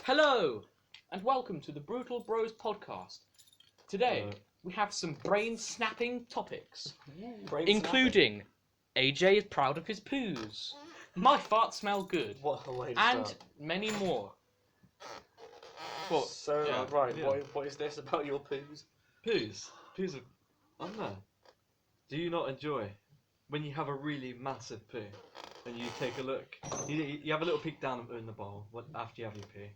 Hello, and welcome to the Brutal Bros podcast. Today, we have some brain-snapping topics, including AJ is proud of his poos, my farts smell good, What a way to and start. many more. Well, So, yeah, right, yeah. what is this about your poos? Poos are, I don't know. Do you not enjoy when you have a really massive poo and you take a look? You have a little peek down in the bowl after you have your poo,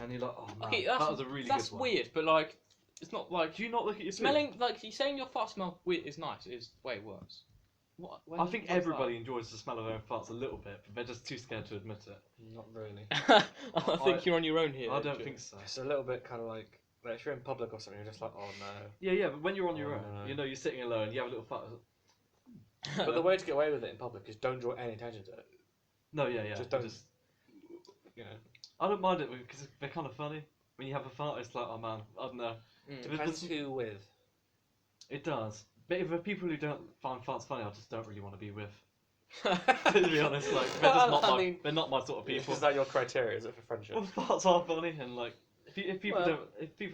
and you're like, oh man, okay, that was a really that's good one. weird, but like, it's not like Do you not look at your smelling. Like you saying your fart smell weird is nice. Is way worse. What? poo? I think everybody enjoys the smell of their own farts a little bit, but they're just too scared to admit it. Not really. I think you're on your own here. I don't AJ. think so. It's a little bit kind of like if you're in public or something, you're just like, oh no. Yeah, but when you're on your Oh, own, no. you know, you're sitting alone, you have a little fart. But the way to get away with it in public is don't draw any attention to it. No, yeah. Just don't. You know. I don't mind it because they're kind of funny. When you have a fart, it's like, oh man, I don't know. Depends who with. It does. But if there are people who don't find farts funny, I just don't really want to be with. To be honest, like they're just not they're not my sort of people. Is that your criteria? Is it for friendship? Well, farts are funny, and like if people Well-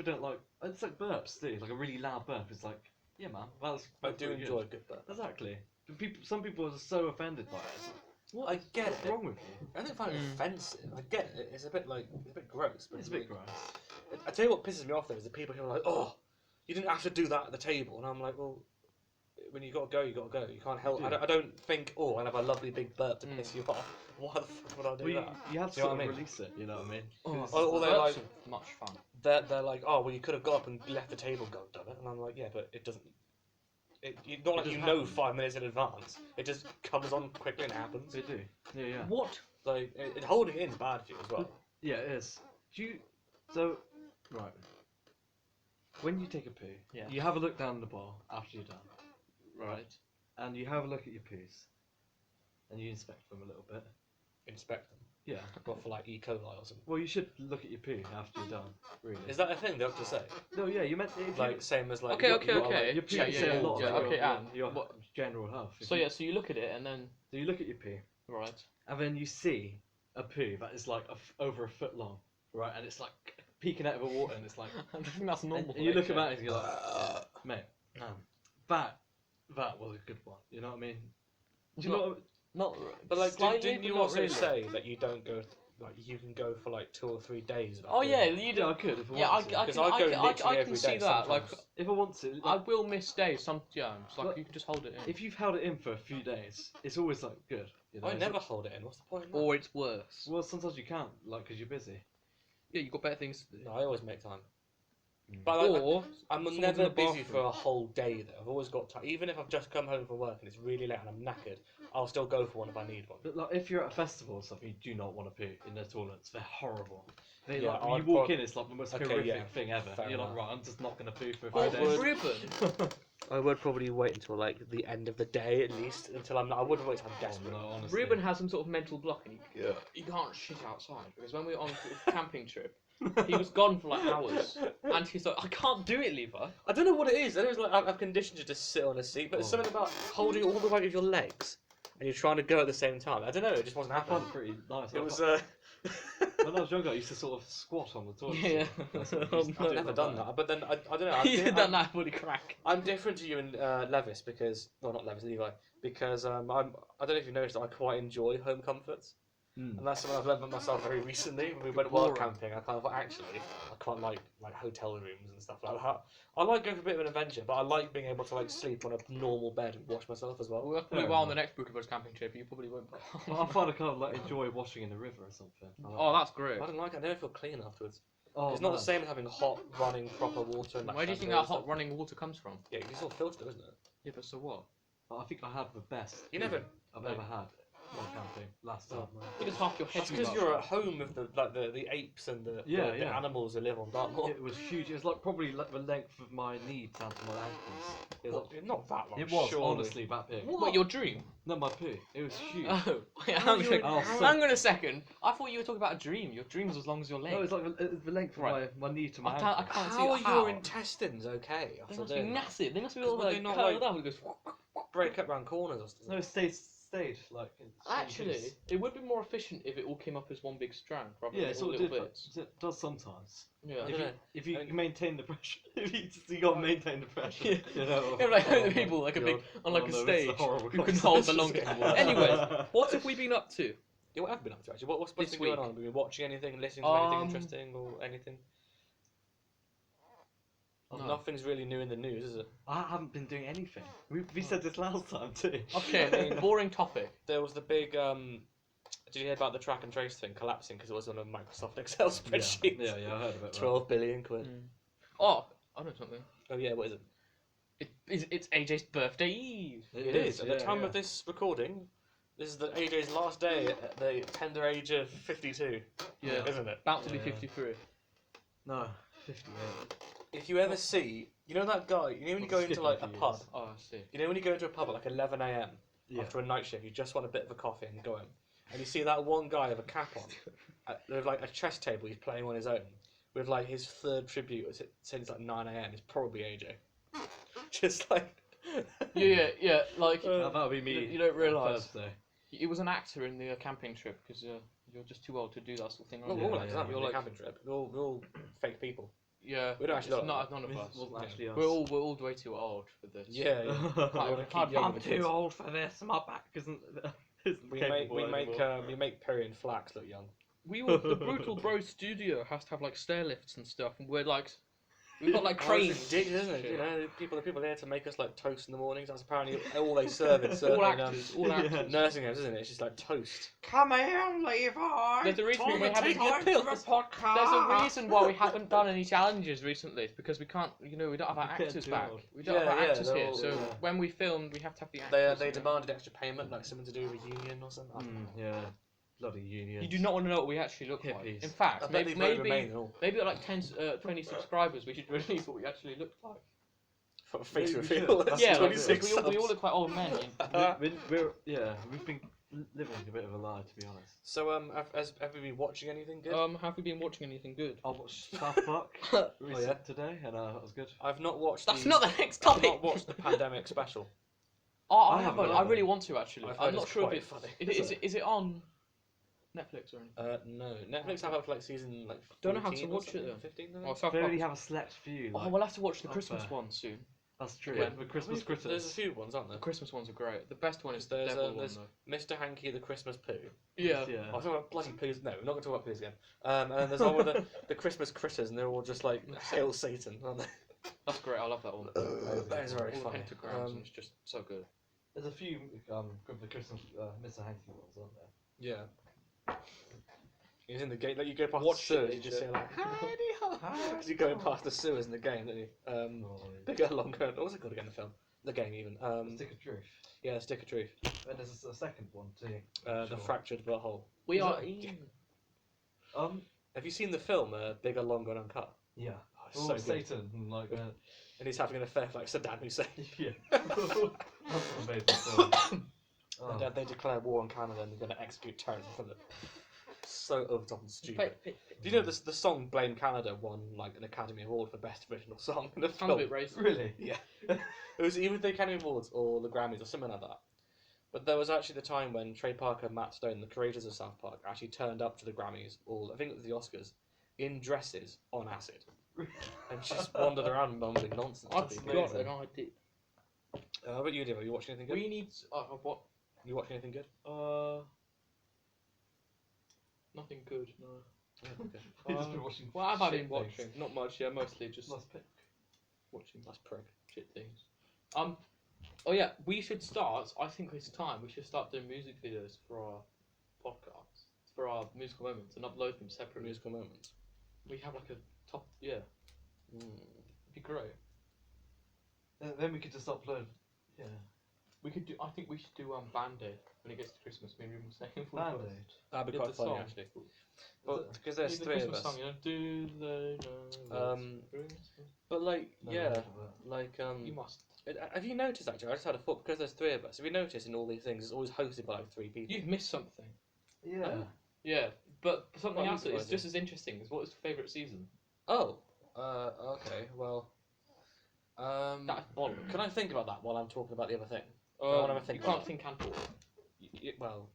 don't like, it's like burps too. Like a really loud burp is like, yeah, man, that's I that's do pretty enjoy a good. good burp. Exactly. But some people are so offended by it. It's like, I get what's it. wrong with you? I don't find it offensive. I get it. It's a bit gross. But It's a bit like, gross. I tell you what pisses me off though is the people who are like, oh, you didn't have to do that at the table, and I'm like, well, when you gotta go, you gotta go. You can't help. You do. I don't think, oh, I have a lovely big burp to piss you off. Why the fuck would I do Well, that? you have to You know sort what I of mean? release it. You know what I mean? Oh, 'Cause- Or they're like, much fun. they're like, oh, well, you could have got up and left the table, and done it, and I'm like, yeah, but it doesn't. It's not like you doesn't know happen. 5 minutes in advance. It just comes on quickly and happens. They do. Yeah. What? Like holding it in is bad for you as well. Yeah, it is. Right. When you take a poo, Yeah. you have a look down the bowl after you're done, right? And you have a look at your poos, and you inspect them a little bit. Inspect them. Yeah. What for like E. coli or something? Well, you should look at your poo after you're done. Really. Is that a thing they have to say? No, yeah. You meant if Like you, same as like. Okay, you- okay, you got, okay. like, your poo Yeah, can yeah, say yeah, a lot yeah, about okay, and your what- general health. If So you- yeah, so you look at it and then So you look at your poo, right. and then you see a poo that is like over a foot long, right? And it's like peeking out of the water, and it's like. I don't think that's normal. And you look at that and you're like, mate, that was a good one. You know what I mean? Do you know? What, Not. But like, slightly, didn't you but not also really. say that you don't go? Like you can go for like 2 or 3 days. without Oh doing yeah, it. you yeah, do. I could if I Yeah, I wanted to. can, Because I go literally I can every see day that. Like, sometimes. If I want to, I will miss days. It's like Look, you can just hold it in. if you've held it in for a few days, it's always like good. You know? I It's never like- hold it in. What's the point? in that? Or it's worse. well, sometimes you can't, like, because you're busy. Yeah, you got better things to do. No, I always make time. But like, Or I'm someone's in never the busy bathroom. for a whole day though. I've always got time. Even if I've just come home from work and it's really late and I'm knackered, I'll still go for one if I need one. But like, if you're at a festival or something, you do not want to poo in their toilets. They're horrible. They, Yeah, like, when I'd you walk prob- in, it's like the most Okay, horrific yeah, thing ever. fair You're like, enough. right, I'm just not gonna poo for a I few would- days. ribbon. I would probably wait until like the end of the day at least until I'm not. I wouldn't wait till I'm desperate. No, honestly. Ruben has some sort of mental block, and you can't shit outside because when we were on a camping trip, he was gone for like hours, and he's like, I can't do it, Levi. I don't know what it is. I know it's like I've conditioned you to sit on a seat, but there's Oh. something about holding all the weight of your legs and you're trying to go at the same time. I don't know. It just wasn't I find happening. it pretty nice. It was. When I was younger, I used to sort of squat on the toilet. Yeah. That's what I used to I've do never like done that, but then I don't know. He did that now, bloody crack. I'm different to you and Levis because, well, not Levis, Levi, because I don't know if you've noticed that I quite enjoy home comforts, Mm. and that's something I've learned about myself very recently. When we went wild camping, I kind of thought, actually, I quite like hotel rooms and stuff like that. I like going for a bit of an adventure, but I like being able to like sleep on a normal bed and wash myself as well. We'll have to be well on the next Brutal Bros camping trip. You probably won't. Well, I find I kind of like enjoy washing in the river or something. I like Oh, that's great. I don't like it. I never feel clean afterwards. Oh, It's not man. the same as having hot, running, proper water. And Where do you think shampoo that and hot stuff. running water comes from? Yeah, it's all filtered, isn't it? Yeah, but so what? I think I had the best. You never- I've ever had. while camping last time. Because half your head's That's because much you're fun. at home with the apes and the Yeah. animals who live on Dartmoor. It was huge. It was like probably like the length of my knee down to my ankles. It was, Not that long. it was surely. honestly that big. What, your dream? No, my poo. It was huge. Oh, wait, How hang, you- on, how- hang on a second. I thought you were talking about a dream. Your dream's as long as your leg. No, it's like the length of Right. my knee to my I can't ankle. see How are how. your intestines okay? They After must be doing that? massive. They must be all Would they like not, curled like- up. It goes. Break up round corners or something. No, it stayed like. in one Actually, piece. it would be more efficient if it all came up as one big strand rather Yeah, than it all sort of little did. bits. It does sometimes. Yeah. I If don't you, know. if you I mean- maintain the pressure, you got to maintain the pressure. Yeah. You know. Yeah, like Oh the my people like a big God. on like Oh a no, this is stage horrible who can hold the conversation. longest. Anyways, what have we been up to? Yeah, what have you been up to actually? What's This been going week? on? Have you been watching anything, listening to anything Um, interesting or anything? No. Nothing's really new in the news, is it? I haven't been doing anything. We said this last time too. Okay, I mean, boring topic. There was the big. Did you hear about the track and trace thing collapsing because it was on a Microsoft Excel spreadsheet? Yeah, I heard of it. 12 billion quid. Oh, I know something. Oh yeah, what is it? It's AJ's birthday eve. It is. At the time of this recording, this is the AJ's last day at the tender age of 52. Yeah. Isn't it? About to be Yeah. 53. No, 58. If you ever see, you know that guy, you know when you go into Skipping like a a few pub, years. Oh, I see. you know when you go into a pub at like 11 a.m. Yeah. after a night shift, you just want a bit of a coffee and go home. And you see that one guy with a cap on, with like a chess table he's playing on his own, with like his third tribute since like 9 a.m. It's probably AJ. Just like. Yeah. Like that would be me. you don't on realise. Thursday. he was an actor in the camping trip because you're just too old to do that sort of thing. We're aren't all you? like that. You're We're like camping trip. We're all fake people. yeah. We don't actually it's look not none of It us. wasn't Yeah. actually us. We're all way too old for this. Yeah. Can't- can't be I'm young with too kids. old for this. My back isn't. We make Perry and Flax look young. The Brutal Bros studio has to have like stair lifts and stuff, and we're like, we've got like Oh, cranes. it's ridiculous, isn't it? Shit. You know, the people here to make us like toast in the mornings. That's apparently all they serve in certain all actors, all Yeah. actors. nursing homes, isn't it? It's just like toast. Come here, Levi. There's a reason Tom, we take haven't. my pills. There's a reason why we haven't done any challenges recently. It's because we can't. We don't have our We can't actors do back. it. We don't have our Yeah, actors they're here. all- So yeah. when we film, we have to have the They actors. they you know. demanded extra payment, like something to do with a union or something. Yeah. Bloody unions. You do not want to know what we actually look like. Hippies. In fact, I bet maybe they vote Remain and all. maybe at like 20 subscribers, we should release what we actually look like. For face Maybe we reveal. should. That's Yeah, like, 26 we all subs. look like old men. We've been living a bit of a lie, to be honest. So have we been watching anything good? Have we been watching anything good? I watched South Park yeah? today, and that was good. I've not watched. That's the, not the next I've topic. not watched the pandemic special. Oh, I I haven't. haven't I either. really want to actually. I've heard I'm not it's sure if quite it's. funny. Is it on Netflix or anything? No, Netflix have up for like season like. Don't know how to 14 or watch it, something, though. 15. I Oh, think. South They only Park. have a select few. Oh, Like, we'll have to watch the up Christmas there. one soon. that's true. Yeah. The Christmas There's a critters. few ones, aren't The there? Christmas ones are great. The best one is the There's, devil one there's- though. Mr. Hanky the Christmas poo. Yeah. Yeah. I was talking about bloody poos. No, we're not going to talk about poos again. And then there's all the Christmas critters, and they're all just like hail Satan, aren't they? That's great. I love that one. That is very All funny. the pentagrams and it's just so good. There's a few of the Christmas Mr. Hanky ones, aren't there? Yeah. He's in the game. Like you go past Watch the sewers, it, you just yeah. say like, because you're going past the sewers in the game, don't you? Oh, Bigger, longer. What was it called again? The film, the game, even. Stick of Truth. Yeah, Stick of Truth. And there's a second one too. The Sure. fractured butthole. We Is are. it- Have you seen the film Bigger, Longer, and Uncut? Yeah. Oh, it's Oh, so good. Satan and like And he's having an affair with like Saddam Hussein. yeah. That's an amazing film. Oh. And they declare war on Canada and they're going to execute terrorists in front of them. So over the top and stupid. Do you know the song "Blame Canada" won like an Academy Award for Best Original Song in a Sounds a film? bit racist. Really? Yeah. It was either the Academy Awards or the Grammys or something like that. But there was actually the time when Trey Parker and Matt Stone, the creators of South Park, actually turned up to the Grammys, or I think it was the Oscars, in dresses on acid. And just wandered around mumbling nonsense. I've to got people. an idea. How about you, Dio? Are you watching anything good? We need. What? You watching anything good? Nothing good. No. Okay. You've just been watching. What have I shit been things. watching? Not much. Yeah, mostly just Nice pick. watching That's prig. shit things. Oh yeah, we should start. I think it's time. We should start doing music videos for our podcasts, for our musical moments, and upload them separately. Musical moments. We have like a top. Yeah, Mm. it'd be great. Then we could just upload. Yeah. We could do. I think we should do Band Aid when it gets to Christmas. Maybe we'll say Band-Aid. That'd be Yeah, quite the funny song. actually. But because there's the three of Christmas us. song, you know. Do they know it's Christmas? But like, Never yeah, heard of it. like You must. Have you noticed actually? I just had a thought because there's three of us. Have you noticed in all these things, it's always hosted by like three people? You've missed something. Yeah. Oh. Yeah, but something Well, else that is surprising. just as interesting is what was your favourite season? Oh, okay. Well, That's bollocks. can I think about that while I'm talking about the other thing? Um, wanna think you about can't think and talk. Well,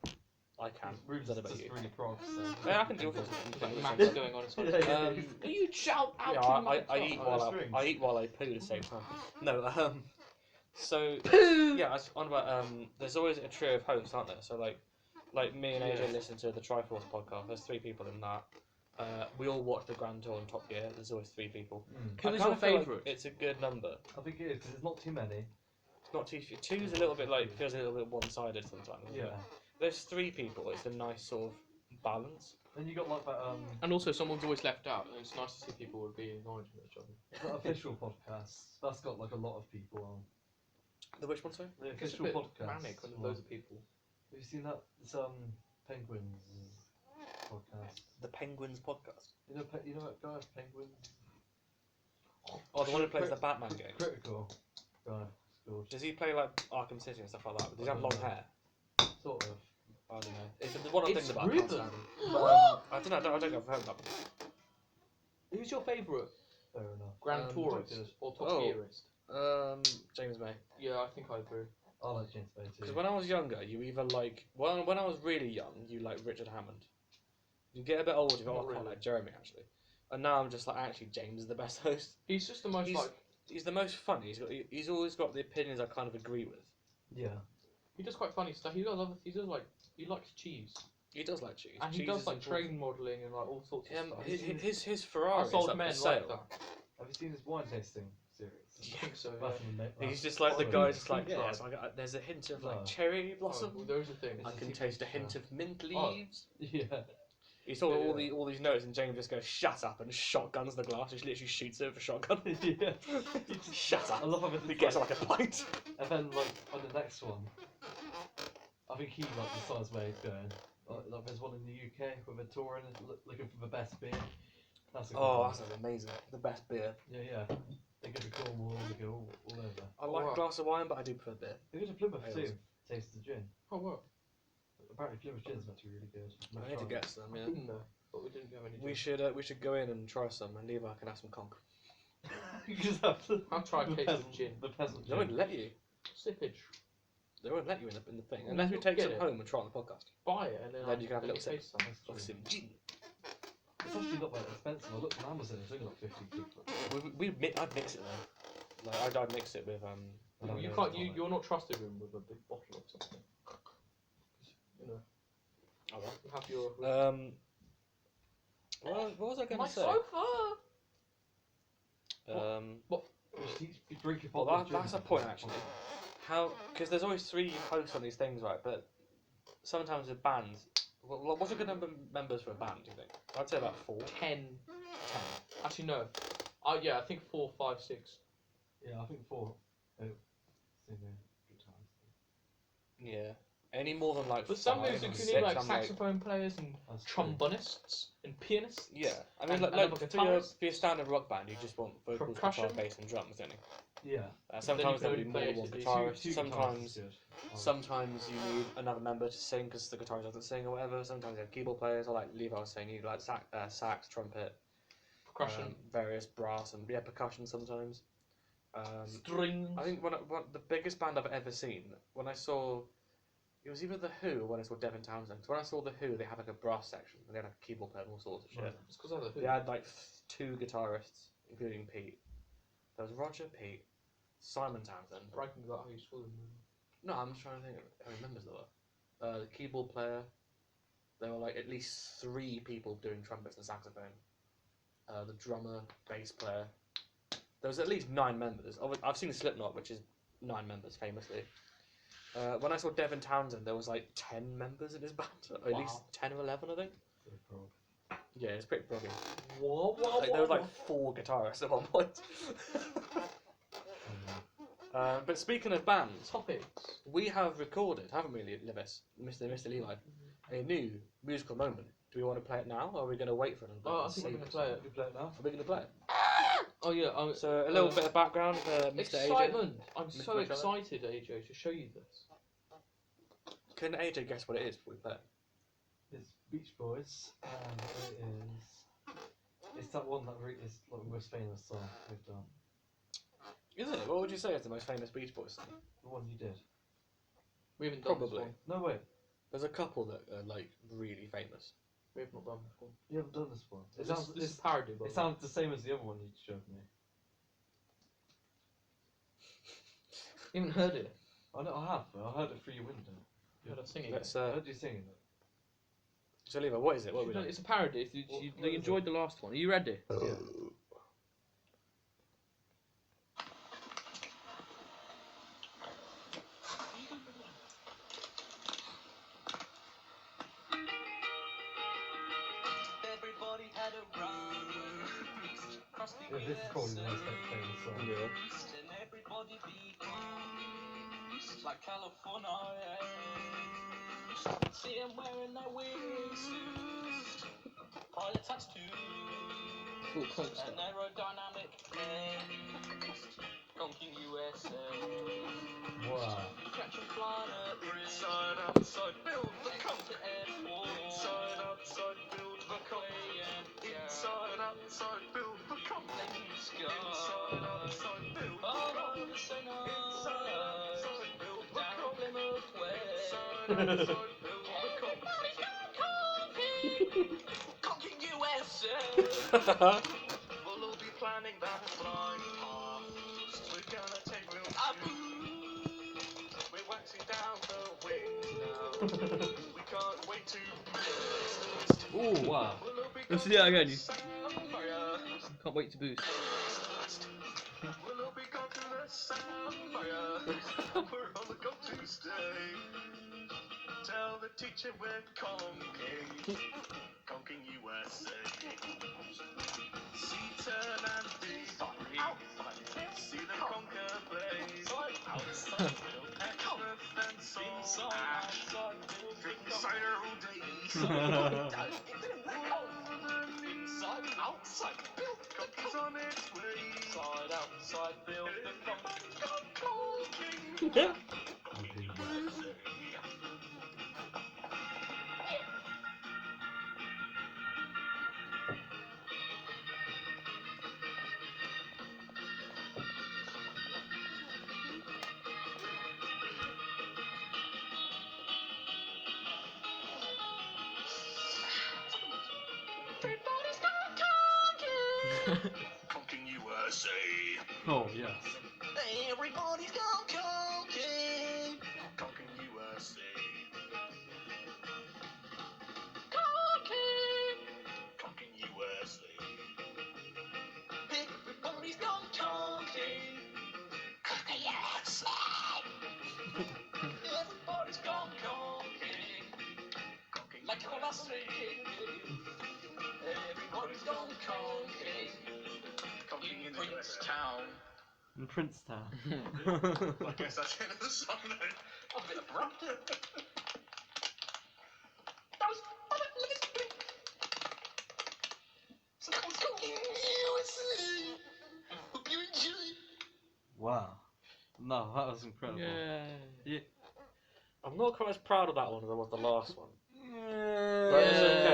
I can. Ruben's Don't know about just you. really prog, so. Yeah, I can do it. There's like maths going on as well. Yeah. You shout out Yeah, too I much. eat Oh, while strings. I eat while I poo at the same time. No, so Poo! yeah, I was on about there's always a trio of hosts, aren't there? So like me and AJ Yeah. listen to the Triforce podcast. There's three people in that. We all watch the Grand Tour and Top Gear. There's always three people. Who I is kinda your feel like favourite? it's a good number. I think it is, 'cause there's not too many. It's not too. Two's a little bit like feels a little bit one-sided sometimes. doesn't Yeah. it? There's three people. It's a nice sort of balance. Then you got like that And also, someone's always left out, and it's nice to see people would be acknowledging each other. that official podcast. That's got like a lot of people on. The which one, sorry? The It's a official bit podcast. manic when there's one. loads of people. Have you seen that? It's Penguins podcast. The Penguins podcast. You know that guy Penguins? Oh, the one who plays the Batman game. Critical guy. It's called. Does he play like Arkham City and stuff like that? Does he have long hair? Sort of. I don't know. It's the one I'm It's thinking about. I can't Ruben. stand him. But, I don't know. I don't think I've heard that. Who's your favourite Fair enough. Grand Tourist good. or Top Oh. Gearist? James May. Yeah, I think I agree. I like James Bay too. Because when I was younger, you either like when I was really young, you like Richard Hammond. You get a bit older, you go, Not oh, I quite really. like Jeremy actually. And now I'm just like, actually, James is the best host. He's just the most He's- like. He's the most funny. He's always got the opinions I kind of agree with. Yeah. He does quite funny stuff. He does other. He does like. He likes cheese, He does like cheese. and he Cheese does is like important. train modelling and like all sorts of stuff. His Ferrari Us is old up men for sale. like that. Have you seen his wine tasting series? I think so. That's Yeah. amazing. He's just like the Oh, guy, food- just like food yeah. tribe. So there's a hint of No. like cherry Oh, blossom. well, those are things. I can taste a hint of mint Oh. leaves. Yeah. He's talking Yeah. all these notes, and James just goes, "Shut up!" and shotguns the glass. He literally shoots it with a shotgun. Yeah. Shut I up. love how He gets like a pint. And then like on the next one, I think he like decides where he's going. Like there's one in the UK with a tour and looking for the best beer. That's a good Oh, one. that's amazing. The best beer. Yeah. They go to Cornwall, they go all over. I like wow. a glass of wine, but I do prefer beer. They go to Plymouth Ales. too. Taste the gin. Oh wow. Apparently Plymouth gin's actually really good. I need to get some. I Yeah. didn't know, but we didn't have any. We should go in and try some, and Levi can have some conch. You just have to. I'll try a the case of peasant- gin. The peasant They won't gin. let you. Sippage. They won't let you in the thing Well, unless we you'll take get some it. home and try on the podcast. Buy it and then, Then you can have a little sip. taste some. That's Of true. some gin. It's actually not that expensive. I looked on Amazon, it's only like 50 quid. I'd mix it though. Like I'd mix it with You no, can't. it's You, not. you're not trusted him with a big bottle of something. You know, Oh, you have your. what was I going My to say? sofa. You drink a Well, bottle of that's gin. a point actually. How? Because there's always three hosts on these things, right? But sometimes with bands, what's a good number of members for a band? Do you think? I'd say about 4. 10. Actually, no. Yeah, I think 4, 5, 6. Yeah, I think 4. Good times. Yeah. Any more than like. But some 5 music or you 6, need like I'm saxophone players and That's true. trombonists and pianists. Yeah, I mean, And like another for your guitarist. standard rock band, you just want vocals, guitar, Percussion. bass, and drums, don't you? Yeah. Sometimes Then there'll you be can more only than one play guitarist. Two Sometimes, guitarists is good. sometimes you need another member to sing because the guitarist doesn't sing or whatever. Sometimes you have keyboard players, or like Levi was saying, you like sax, trumpet, Percussion. various brass and percussion sometimes. Strings. I think the biggest band I've ever seen when I saw. It was either The Who or when I saw Devin Townsend. 'Cause when I saw The Who, they had like a brass section and they had like a keyboard player and all sorts of shit. Right. It's because of the Who. They had like 2 guitarists, including Pete. There was Roger, Pete, Simon Townsend. Bragging about how useful them. No, I'm just trying to think of how many members there were. The keyboard player. There were like at least 3 people doing trumpets and saxophone. The drummer, bass player. There was at least 9 members. I've seen Slipknot, which is 9 members famously. When I saw Devin Townsend, there was like 10 members in his band. At Wow. least 10 or 11, I think. Pretty prog. Yeah, it's pretty proggy. Whoa, Like, there was like 4 guitarists at one point. But speaking of bands, Topics. we have recorded, haven't we, Levis, Mr. Levi, a new musical moment. Do we want to play it now, or are we going to wait for it? Oh, I think we're going to play it. You play it now? Are we going to play it? Oh yeah. So a little bit of background for Mr. AJ. Excitement! I'm Mr. so McCullough? excited, AJ, to show you this. Can AJ guess what it is before we play it? It's Beach Boys, and it is. It's that one that is like the most famous song we've done. Is it? What would you say is the most famous Beach Boys song? The one you did. We haven't done Probably. this one. No way. There's a couple that are like really famous. We have not done this one. You haven't done this one. It This sounds. is a parody, by It the way. sounds the same as the other one you showed me. You haven't heard it. I know I have. But I heard it through your window. You heard us singing Let's it. I heard you singing it. So Levi, what is it? What are we doing? It's a parody. You enjoyed the last one. Are you ready? Yeah. Everybody had a roost. Across the Yeah, this is probably the most famous song. Yeah. and everybody becomes like California. See 'em wearing their wings. Pilot tattoos. Full concert. An aerodynamic nest. Conking USA. Wow. Catching flying at inside, outside, build the comfort airport. Inside, outside, build the comfort. Inside, outside, build the comfort. Inside, outside, build the comfort. Inside, outside, build the comfort. Plymouth Way. Inside, outside, build the comfort. Conking USA. We'll all be planning that flying past. We're gonna take real we're waxing down the wings now. We can't wait to boost. Oh wow. We'll all be Let's do going that again. to Sapphire. Can't wait to boost. We'll all be going to the Sapphire. We're on the go to stay. Tell the teacher we're conking. Conking USA. See turn and be. See the conquer blaze. Cider all day. Outside, build the conking's on its way. Inside, outside, build the conking. Everybody's gone conking. Conking USA. Oh yes. Everybody's gone conking. Conking USA. Conking. Conking USA. Everybody's gone conking. Conking USA. Everybody's gone conking. Conking like a say. Everybody's gone conking. Conking in Princetown. In Princetown. I guess that's the end of the song then. I'm a bit abrupt. That was so that was Conking USA. Hope you enjoy. Wow. No, that was incredible. Yeah. I'm not quite as proud of that one as I was the last one. But it's okay,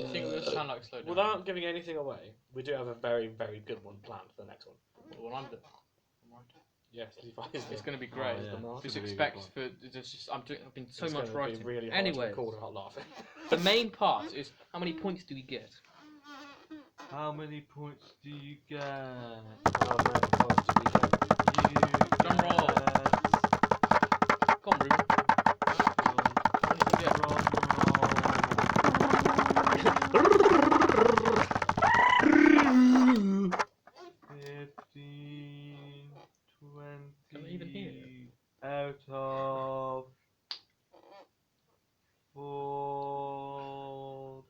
I think it will sound like slow down. Without giving anything away, we do have a very, very good one planned for the next one. Well, I'm right. Yes, Levi is It's the- going to be great. Oh, yeah. the Just It's gonna be a expect good for just I've been so it's much gonna be writing. really hard to Anyway, record without laughing. the main part is how many points do we get? How many points do you get? Drum roll. Come on, Ruben. Drum roll. 15, 20 Can I even hear it? out of 40.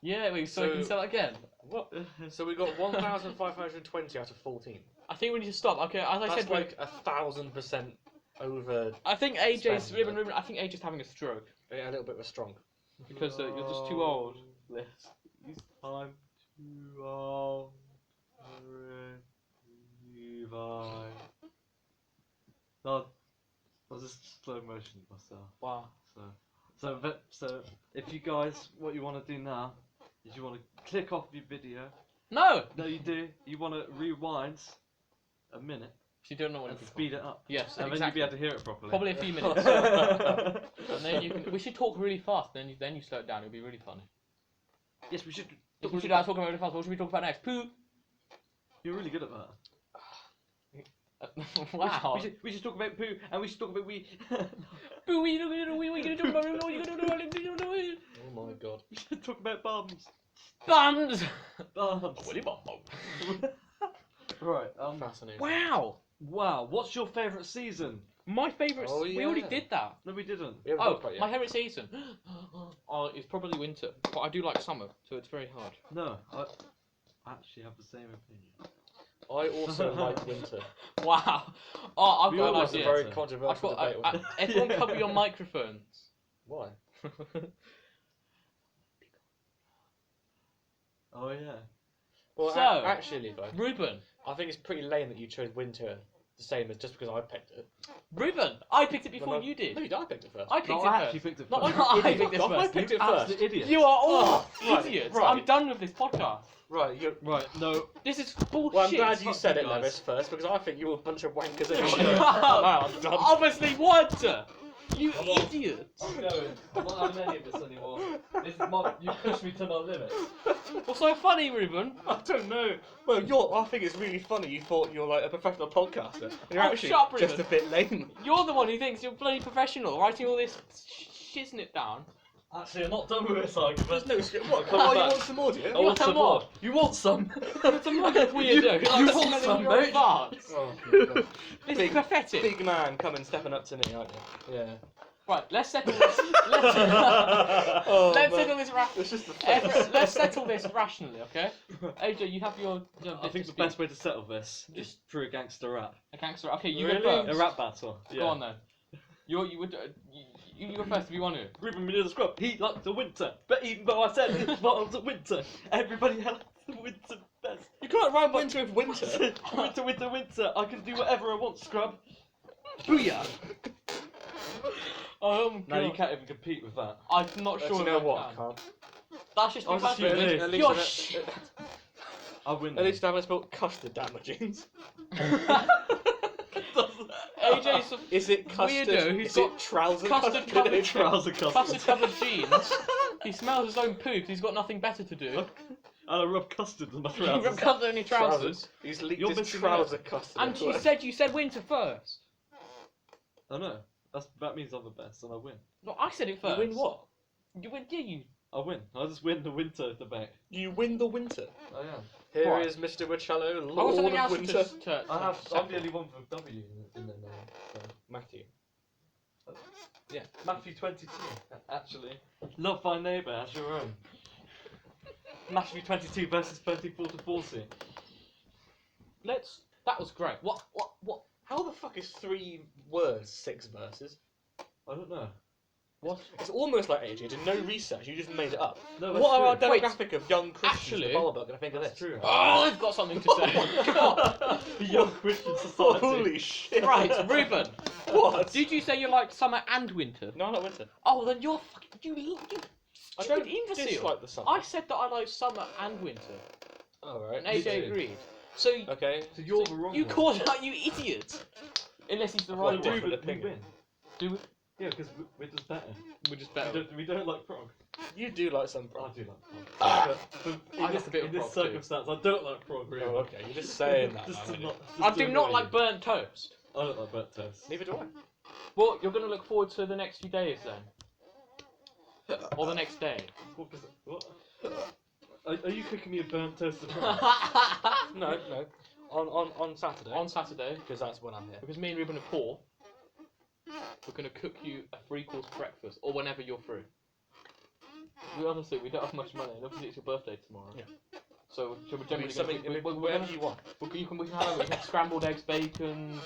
Yeah, wait, so you can So- say that again? What? So we got 1,520 out of 14. I think we need to stop. Okay, as I That's said, like 1,000% over. I think AJ's spend, Ruben. I think AJ's having a stroke A little bit of a strong. because you're just too old. Yes. I'm too old. Levi. No, I was just slow motion myself. Wow. So if you guys, what you want to do now is you want to click off your video. No. No, you do. You want to rewind a minute You don't know what and it's speed it up. Yes, And then exactly. you'll be able to hear it properly. Probably a few minutes. And then you can. We should talk really fast. Then you slow it down. It'll be really funny. Yes, we should. We should talk about really fast. What should we talk about next? Poo. You're really good at that. Wow. We should talk about poo, and we should talk about we. Poo. We gonna talk about. Oh my god. We should talk about bums. Bums. Bums. Willy bum bum. Right. Fascinating. Wow. Wow. What's your favourite season? My favourite. Oh, We already yeah. did that. No, we didn't. We haven't Oh, talked about it my yet. favourite season. Oh, it's probably winter, but I do like summer, so it's very hard. No, I actually have the same opinion. I also like winter. Wow. Oh, I've We got all an like It's a it. idea. very Yeah. controversial I've debate. got. wasn't it? Everyone Yeah. cover your microphones. Why? Oh yeah. Well, So- actually, Levi, Ruben. I think it's pretty lame that you chose winter the same as just because I picked it. Ruben. I picked it before Well, no- you did. No, I picked it first. I picked No, it I first. actually picked it No, first. I You picked this fuck off, I first. picked You it first. absolute idiot. You are all right, idiots. right. I'm done with this podcast. Right, you're. Right. No. This is bullshit. Well, I'm glad you fuck said you it, guys. Levis, first because I think you were a bunch of wankers anyway. Wow. done. Obviously, winter. You Come on. idiot. I'm going. I'm not having any of this anymore. This is my. You pushed me to my limit. What's so funny, Ruben? I don't know. Well, I think it's really funny. You thought you're like a professional podcaster, and you're Oh, actually shut up, just a Ruben. bit lame. You're the one who thinks you're bloody professional, writing all this shiznit down. Actually, I'm not done with this argument. There's no script. What? Come Oh, you back. want some audio? I want some some more. more. You want some? It's a fucking weirdo. You Like want smelling some, your mate? farts. Oh, God. It's Big- pathetic. Big man coming, stepping up to me, aren't you? Yeah. Right, let's settle this. Let's, Oh, let's man. settle this. It's just the Let's settle this rationally, okay? AJ, you have your. I think the best way to settle this is Just- through a gangster rap. A gangster. Okay, you Really? go A first. rap battle. Go on then. You would. You go first if you want to. Ruben Menino the Scrub, he likes the winter, but even though I said it's not the winter, everybody likes the winter best. You can't rhyme winter with winter. winter, winter, winter, I can do whatever I want, Scrub. Booyah! Oh, No, you can't even compete with that. I'm not Do sure. you if know I what? can. Can't. That's just I was too just bad, using Ruben. this. At You're least, shit. I win. at least I haven't spelled custard damagings. AJ's a Is it custard? Weirdo who's Is got it trouser custard covered trouser custard. custard covered jeans. He smells his own poop. He's got nothing better to do. And I rub custard on my He rubbed trousers. custard on your trousers. He's leaked You're his missing trouser custard. And you said winter first. I know. That means I'm the best, and I win. No, I said it You first. win what? You win, yeah, you. I win. I just win the winter debate. You win the winter. I am. Here What? is Mr. Richello, I want Lord something of else Winter. I'm the only one with W in the name. So. Matthew. Yeah, Matthew 22, actually. Love thy neighbour as your own. Matthew 22 verses 34 to 40. That was great. What? How the fuck is 3 words 6 verses? I don't know. What? It's almost like AJ did no research. You just made it up. No, that's What are our true. Wait, demographic of young Christians actually- in the Bible going to think of That's this? true. Oh, I've got something to say. God. The young Christian society. Holy shit! Right, Ruben. What? Did you say you like summer and winter? No, not winter. Oh, then you're fucking you I stupid don't imbecile. dislike the summer. I said that I like summer and winter, Alright. and AJ agreed. So Okay. So you're the wrong you one. called out, you idiot. Unless he's the Well, right do one. but we opinion. win. Do Yeah, because we're just better. we're just We better. don't like prog. You do like some I prog. do like prog. Ah. But I in like a bit in of this prog too. circumstance, I don't like prog really. Oh, okay. You're just saying that. Just now, to aren't you? not, just I to do not annoy like you. burnt toast. I don't like burnt toast. Neither do I. Well, you're going to look forward to the next few days then, or the next day. What? Are you cooking me a burnt toast at prog? No, no. On Saturday. On Saturday, Because that's when I'm here. because me and Ruben are poor, we're going to cook you a 3-course breakfast, or whenever you're free. We honestly, we don't have much money, and obviously it's your birthday tomorrow. Yeah. So we're I mean, generally something, gonna, we're whatever gonna, you want. we can have scrambled eggs, bacon,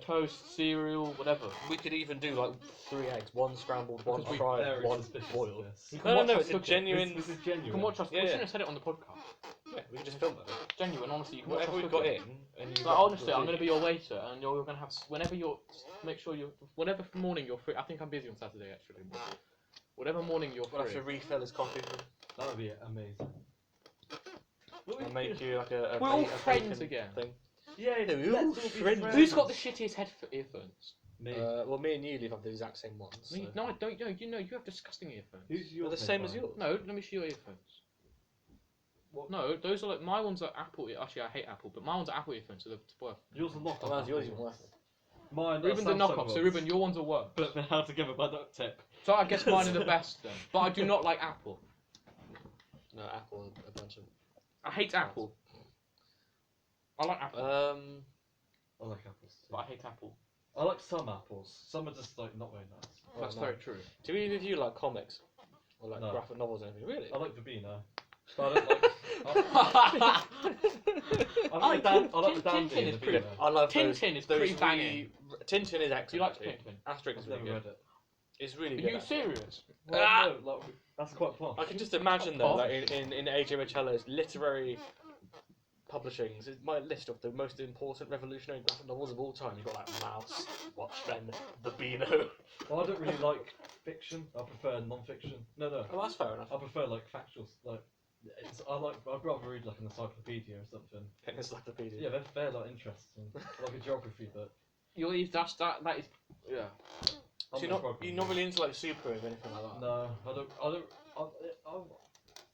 toast, cereal, whatever. We could even do like 3 eggs, 1 scrambled, 1 Because we- fried, Very 1 suspicious of boiled. this. You can No, watch no, us it's a cook it. genuine. This is You genuine. can watch us. Yeah, We yeah. shouldn't have said it on the podcast. Yeah, we could just film it. Genuine, honestly, you can watch Whatever us we've cook got it. in, and you. Like, honestly, I'm gonna be your waiter, and you're gonna have whenever you're. Make sure you whatever morning you're free. I think I'm busy on Saturday actually. But whatever morning you're We'll have free. to refill his coffee. That would be amazing. And make you like a. We're all a friends bacon again. Thing. Yeah, we're let's all all be friends. Who's got the shittiest earphones? Me. Well, me and you have the exact same ones. So. Me? No, I don't. No, you have disgusting earphones. Who's They're your the same as favourite? yours. No, let me see your earphones. What? No, those are like my ones are Apple. Actually, I hate Apple, but my ones are Apple earphones, so they're worth. Yours are knockoff. Oh, mine's yours even Apple worse. ones. Mine. Ruben's a Samsung knockoff, so ones. Ruben, your ones are worse. But they're held together by duct tape. So I guess mine are the best then. But I do not like Apple. No, Apple, a bunch of. I hate Apple. I like Apple, I like apples too. but I hate Apple. I like some apples. Some are just like not very nice. That's no. very true. Do either of you like comics? Or like No. graphic novels or anything? Really? I like Vibino. But I don't like. I like the Dandy Tintin in is Vibino. pretty- I love Tintin is pretty banging. Tintin is excellent. Do you like actually. Tintin? Asterix is I've really never good. read it. It's really Are good. you actually. serious? Well, Ah! no, like, that's quite fun. I can just imagine though, like in AJ Michello's literary publishings, it's my list of the most important revolutionary graphic novels of all time. You've got like Mouse, Watchmen, The Beano. Well, I don't really like fiction. I prefer non-fiction. No. Oh, that's fair enough. I prefer like factual. Like, I'd rather read like an encyclopedia or something. Encyclopedia. Yeah, they're like interesting, like a geography book. That is. Yeah. So you're not really into like superheroes or anything like that. No, I don't.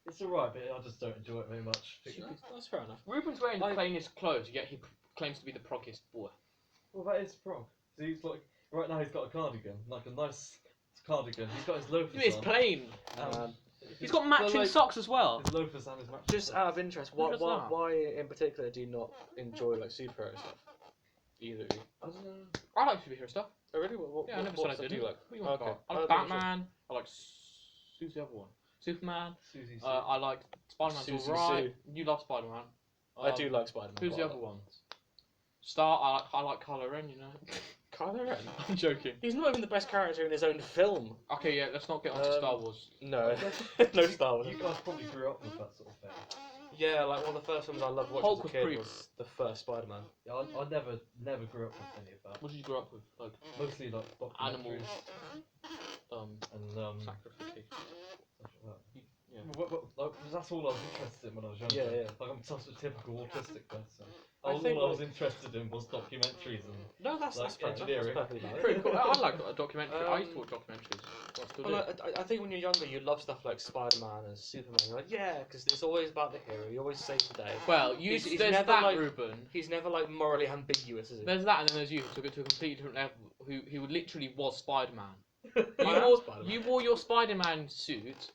It's alright, but I just don't enjoy it very much. That's fair enough. Ruben's wearing the Like- plainest clothes, yet he claims to be the proggiest boy. Well, that is prog. So he's like right now he's got a cardigan, like a nice cardigan. He's got his loafers It's on. plain. Um, He's got matching like- socks as well. His loafers and his matching just socks. out of interest, Who does that? why in particular do you not enjoy like superhero stuff? Either of you. I don't know. I like superhero stuff. Oh really? What, Yeah, I never what said I stuff do didn't. you like? What do you want to Okay. call it? I like Okay, sure. Batman. I like who's the other one? Superman. Susie. I like Spider-Man's Susie alright. You love Spider-Man. I do like Spider-Man. Who's the quite a other lot. ones? Star. I like Kylo Ren. You know. Kylo Ren. I'm joking. He's not even the best character in his own film. Okay, yeah. Let's not get onto Star Wars. No, no Star Wars. You guys probably grew up with that sort of thing. Yeah, like one of the first films I loved watching Hulk as a was kid pretty- was the first Spider-Man. Yeah, I never grew up with any of that. What did you grow up with? Like Mostly like animals, documentaries and sacrifice. stuff like that. Yeah. Like, that's all I was interested in when I was younger. Yeah, yeah. Like I'm such a typical autistic person. I All think, I was like- interested in was documentaries and No, that's Like fair enough. engineering. That's perfectly valid. Pretty cool. I like a documentary. I used to watch documentaries. What still Well, do. I think when you're younger, you love stuff like Spider-Man and Superman. You're like, yeah, because it's always about the hero. You always save the day. Well, He's there's never that, like- Ruben. He's never like morally ambiguous, is he? There's that, and then there's you who took it to a completely different level. Who literally was Spider-Man. I am Spider-Man. You wore your Spider-Man suit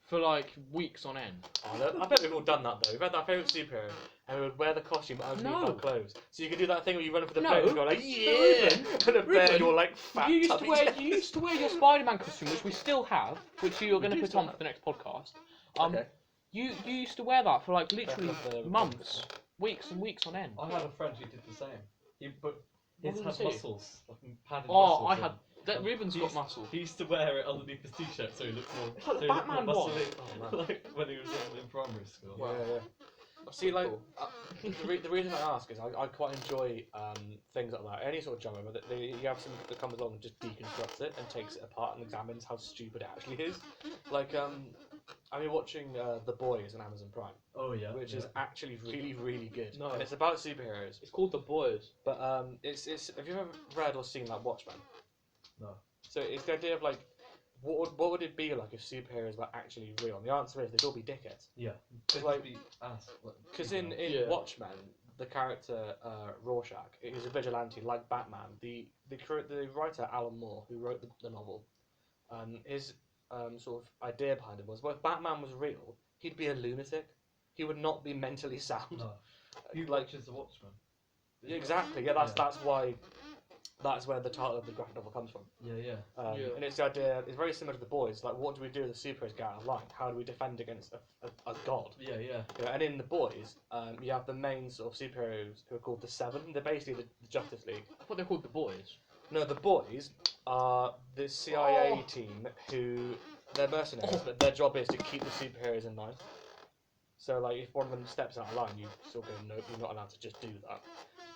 for like weeks on end. I bet we've all done that though. We've had that favourite superhero, and we would wear the costume underneath No. our clothes. So you could do that thing where you run for the No. plane and go like, yeah, Ruben, and a bear, Ruben, you're like fat. You used to tubby wear chest. you used to wear your Spider-Man costume, which we still have, which you're going to do put still on have. for the next podcast. Okay. You used to wear that for like literally That's the- months, weeks and weeks on end. I had a friend who did the same. What His did had he say? muscles, like padded Oh, muscles. I and- had that. and Ruben's he got used- muscle. He used to wear it underneath his t-shirt so he looked more. It's like so the he looked Batman more one. muscly, Oh, man. like when he was in primary school. Yeah, yeah. See, like, Cool. the reason I ask is I quite enjoy things like that, any sort of genre, but you have something that comes along and just deconstructs it and takes it apart and examines how stupid it actually is. Like, I've been watching The Boys on Amazon Prime, Oh yeah. which is actually really, really good. No. And it's about superheroes. It's called The Boys. But it's have you ever read or seen like Watchmen? No. So it's the idea of like, what would it be like if superheroes were actually real? And the answer is they'd all be dickheads. Yeah. Because Like, like, be asked, because in Yeah. Watchmen, the character Rorschach is a vigilante like Batman. The writer Alan Moore, who wrote the novel, his sort of idea behind it was, well, if Batman was real, he'd be a lunatic. He would not be mentally sound. no. He Like, watches The Watchmen. yeah, exactly. Yeah, that's why That's where the title of the graphic novel comes from. Yeah. Yeah. And it's the idea. It's very similar to The Boys. Like, what do we do if the superheroes get out of line? How do we defend against a god? Yeah. You know, and in The Boys, you have the main sort of superheroes who are called the Seven. They're basically the Justice League. I thought they're called the boys. No, the Boys are the CIA Oh. team who they're mercenaries, but their job is to keep the superheroes in line. So, like, if one of them steps out of line, you still go, no, you're not allowed to just do that.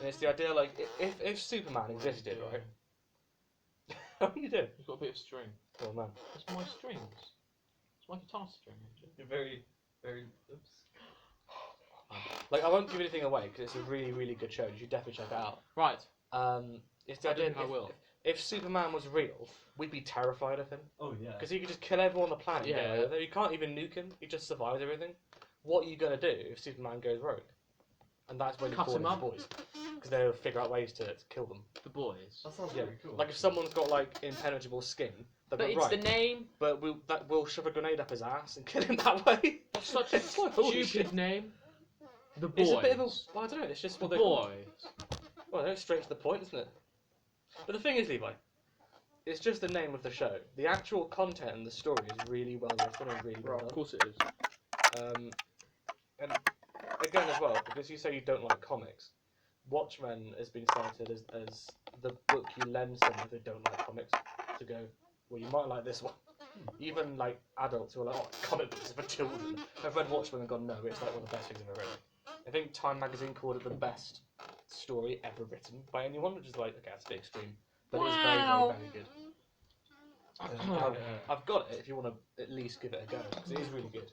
And it's the idea, like, if Superman existed, right? What are you doing? You've got a bit of string. Oh man. That's my strings. It's my guitar string. You're very. Oops. Like, I won't give anything away because it's a really, really good show. You should definitely check it out. Right. It's the I idea. don't think I will. If Superman was real, we'd be terrified of him Oh yeah. because he could just kill everyone on the planet. Yeah. You know? You can't even nuke him. He just survives everything. What are you gonna do if Superman goes rogue? And that's when you Cut call him in the up. boys, because they'll figure out ways to kill them. The boys. That sounds Yeah. pretty cool. Like if someone's got like impenetrable skin, they'll But go, it's right, the name. but we'll shove a grenade up his ass and kill him that way. That's such a It's like, holy stupid shit. name. The boys. It's a bit of a. Well, I don't know. It's just The what they call it. boys. Well, that's straight to the point, isn't it? But the thing is, Levi, it's just the name of the show. The actual content and the story is really well written and really well Right, of done. course it is. And again, as well, because you say you don't like comics, Watchmen has been cited as the book you lend someone who don't like comics to go, well, you might like this one. Even like adults who are like, oh, comic books are for children. I've read Watchmen and gone, no, it's like one of the best things I've ever read. I think Time magazine called it the best story ever written by anyone, which is like, okay, that's a bit extreme, but it is very, Wow. very, very good. I've got it if you want to at least give it a go, because it is really good.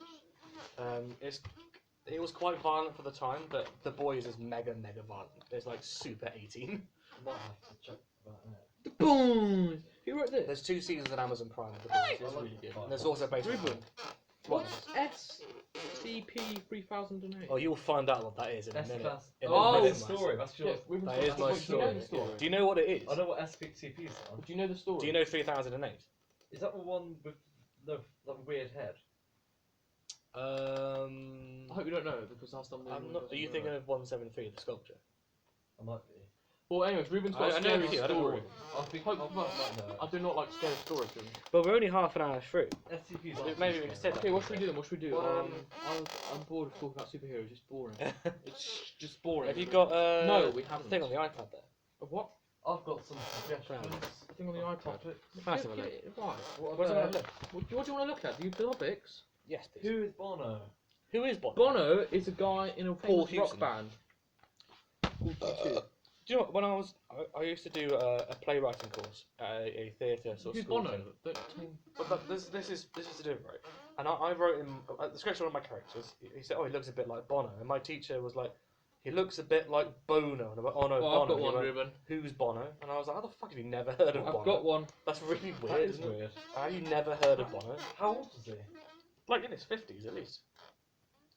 It was quite violent for the time, but The Boys is mega violent. It's like super 18. I might have to check that out. The boys. Who wrote this? There's 2 seasons on Amazon Prime of The Boys. It's really good. And there's also based on Ruben. What? What's SCP 3008? Oh, you'll find out what that is in a S minute. class. In a Oh, minute, the Matt. story. That's your. Yeah, Ruben's That got- is that's my what- do you know story. the story? Do you know what it is? I know what SPCP is. On. Do you know the story? Do you know 3008? Is that the one with the weird head? I hope you don't know because last time. I'm not. Are you thinking of 173, the sculpture? I might be. Well, anyways, Ruben's got I a know scary a few, I don't know story. I think Hope- I might know. I do not like scary stories. Ruben. Well, we're only half an hour through. SCP is Maybe not we too can scary. say Okay, what should we do then? What should we do? Well, I'm bored of talking about superheroes. It's boring. It's just boring. Have you got No, we haven't. thing on the iPad there? Of what? I've got some suggestions. A thing on the iPad. Topics. Let's have a Give look. it- Why? What What do you want about- to look? What do you want to look at? The topics? Yes, please. Who is Bono? Who is Bono? Bono is a guy in a Paul famous rock Hewson. band. Called U2. Do you know what, when I used to do a playwriting course at a theatre sort of Who's school Bono? thing. Don't tell me. But this is to do it, right? And I wrote him a description of one of my characters. He said, "Oh, he looks a bit like Bono," and my teacher was like, "He looks a bit like Bono." And I went, "Oh no, Well, Bono." I've got He one, went, Ruben. Who's Bono? And I was like, "How the fuck have you never heard of Bono?" I've got one. That's really That weird, is isn't it? weird. How you never heard of Bono? How old is he? Like in his 50s at least.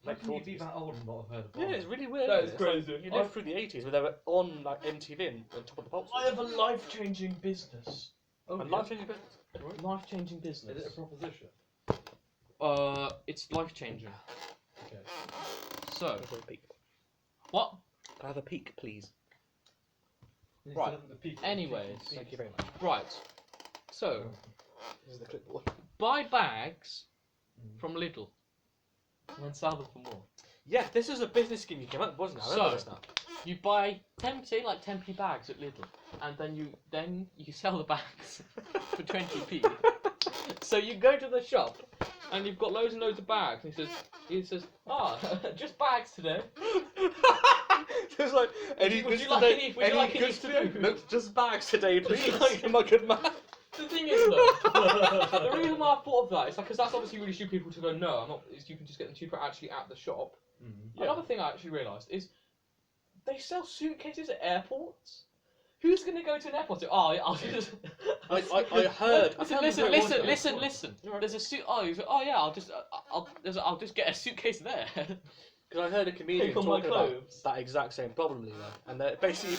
How Like can you be 40s. that old and not have heard of Bono? Yeah, it's really weird. That isn't is it? It's like crazy. you lived through the 80s where they were on like MTV and Top of the Pops. a life-changing business. Oh, And yeah. life-changing business. Life-changing Is business. it a proposition? It's life-changing. Okay. So, Can I have a peek? what? Can I have a peek, please? Right. The peak- Anyways. Thank you very much. Right. So, This is the clipboard. buy bags Mm. from Lidl and then sell them for more. Yeah, this was a business scheme you came up with, wasn't it? I remember this now. You buy 10p bags at Lidl, and then you sell the bags for 20p. So you go to the shop, and you've got loads and loads of bags, and he says, just bags today. It was like, any Would goods you like today? any- would you like any goods today? food? Nope, just bags today, Would you please. like- Am I good man? The thing is, though, the reason why I thought of that is because that's obviously really stupid people to go, no, I'm not. Is you can just get them cheaper actually at the shop. Mm. Another thing I actually realised is they sell suitcases at airports. Who's going to go to an airport and say, oh, I'll just... I heard. I Listen, can't listen, remember listen, what it was. listen. You're right. There's a suit. Oh yeah, I'll just get a suitcase there. Because I heard a comedian Take on my talking about clothes. that exact same problem, Leo. And basically,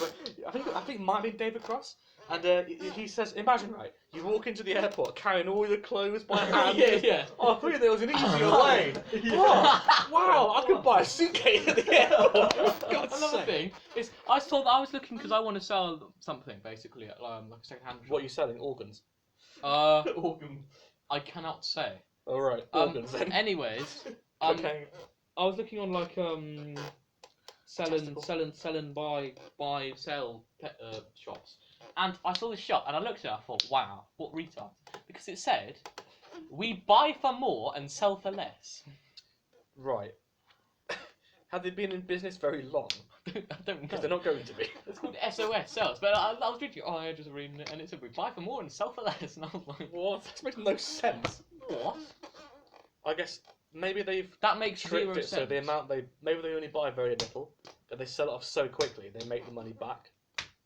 I think it might be David Cross. And he says, imagine, right, you walk into the airport carrying all your clothes by hand. yeah. Oh, I thought there was an easier way. Oh, wow, I could buy a suitcase at the airport. For God's Another sake. thing is, I was looking because I want to sell something basically at like a second-hand shop. What are you selling? Organs? Organ. Oh, I cannot say. Alright, organs then. Anyways, Okay. I was looking on like Testicle. selling, buy, sell shops, and I saw this shop and I looked at it. I thought, wow, what retard? Because it said, we buy for more and sell for less. Right. Have they been in business very long? I don't know. Because they're not going to be. It's called SOS sales, but I was reading. Oh, I just reading it, and it said we buy for more and sell for less, and I was like, What? That makes no sense. what? I guess maybe they've That makes tricked zero it sense. so the amount maybe they only buy very little, but they sell it off so quickly they make the money back.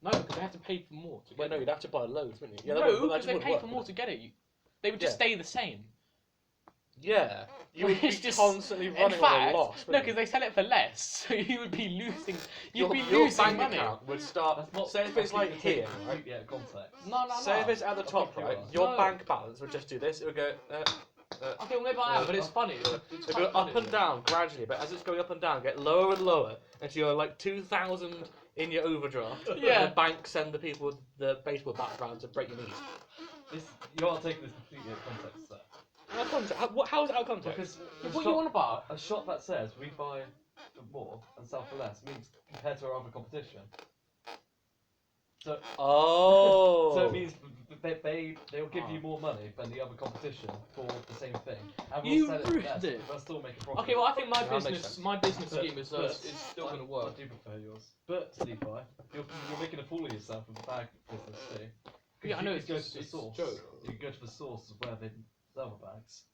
No, because they have to pay for more to get Well, no, it. you'd have to buy loads, wouldn't you? Yeah, No, that because they wouldn't pay work, for would more it? to get it. They would just Yeah. stay the same. Yeah, you would be It's just- constantly In running fact, at a loss. no, because they sell it for less, so you would be losing. You'd be your losing bank money. account would start. That's not. Say if it's like here, right? right? Yeah, context. No. Say if it's at the top, think you right? are. Your No. bank balance would just do this. It would go. Okay, well maybe I am, but it's funny. It's It quite go funny. up and down gradually, but as it's going up and down, get lower and lower until you're like 2,000 in your overdraft. Yeah. And the bank send the people the baseball bats round to break your knees. This, you aren't taking this completely out of context, sir. Out of context. How is it out of context? Because Yeah, a what shop- you on about? A shop that says we buy for more and sell for less means compared to our other competition. So, Oh. so it means they'll give you more money than the other competition for the same thing, and we'll You sell it for ruined less. it. But they'll still make a profit. Okay, well I think my Yeah, that makes business sense. scheme is still I- going to work. I do prefer yours, but Levi, you're making a fool of yourself with the bag business too. Yeah, I know, You it's could go just- to the it's source. joke. You could go to the source of where they sell the bags.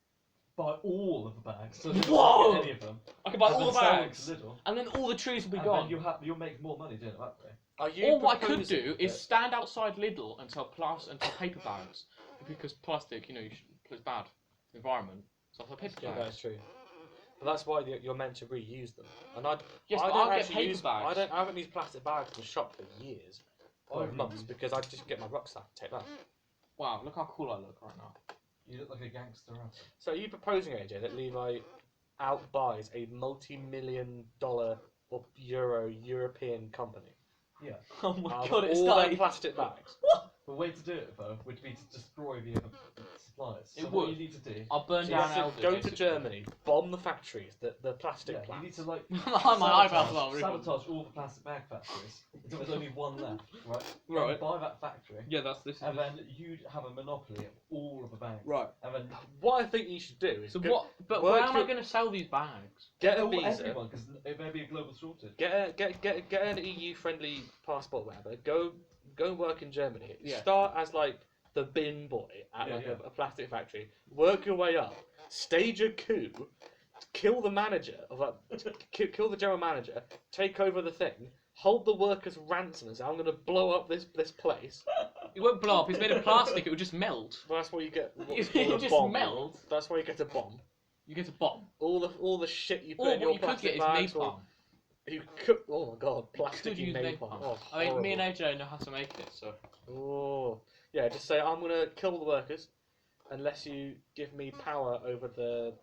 Buy all of the bags. So you Whoa! don't get any of them. I can buy and all then the sell them bags, to Lidl, and then all the trees will be and gone. then you'll make more money doing it that way. Are you Or what I could proposing do is that- stand outside Lidl and sell paper bags, because plastic, is bad for the environment. So I'll sell paper Yeah, bags. that's true. But that's why you're meant to reuse them. And Yes, I but don't I'll get actually paper use, bags. I haven't used plastic bags in the shop for years, or I months, reuse. because I just get my rucksack and take that. Wow, look how cool I look right now. You look like a gangster. So are you proposing, AJ, that Levi outbuys a multi-million-dollar or European company? Oh my Out of god, it's all their like plastic bags. The way to do it though would be to destroy the other suppliers. It So what would. you need to do. I'll burn So you down have to Aldi. go to basically. Germany, bomb the factories, the plastic Yeah, you plants. need to like My eyebrows are really sabotage all the plastic bag factories until there's only one left, right? Right. And buy that factory, Yeah, that's this. and then you'd have a monopoly of all of the bags. Right. And then What I think you should do is So go- what? But work where am I your- going to sell these bags? get a oh, visa, everyone, because it may be a global shortage. get an EU-friendly passport, whatever. Go and work in Germany. Yeah. Start as like the bin boy at Yeah, like yeah. a plastic factory. Work your way up. Stage a coup. Kill the manager of kill the general manager. Take over the thing. Hold the workers ransom and say, "I'm going to blow up this place." It won't blow up. It's made of plastic. It would just melt. Well, that's why you get. what's It called a just bomb. melt. That's why you get a bomb. You get a bomb. All the shit you put Or in what your you could plastic get is bags. napalm. You could. Oh my god, Could plasticky use napalm. napalm. Oh, I mean, me and horrible. AJ know how to make it, so. Oh, yeah. Just say I'm gonna kill the workers, unless you give me power over the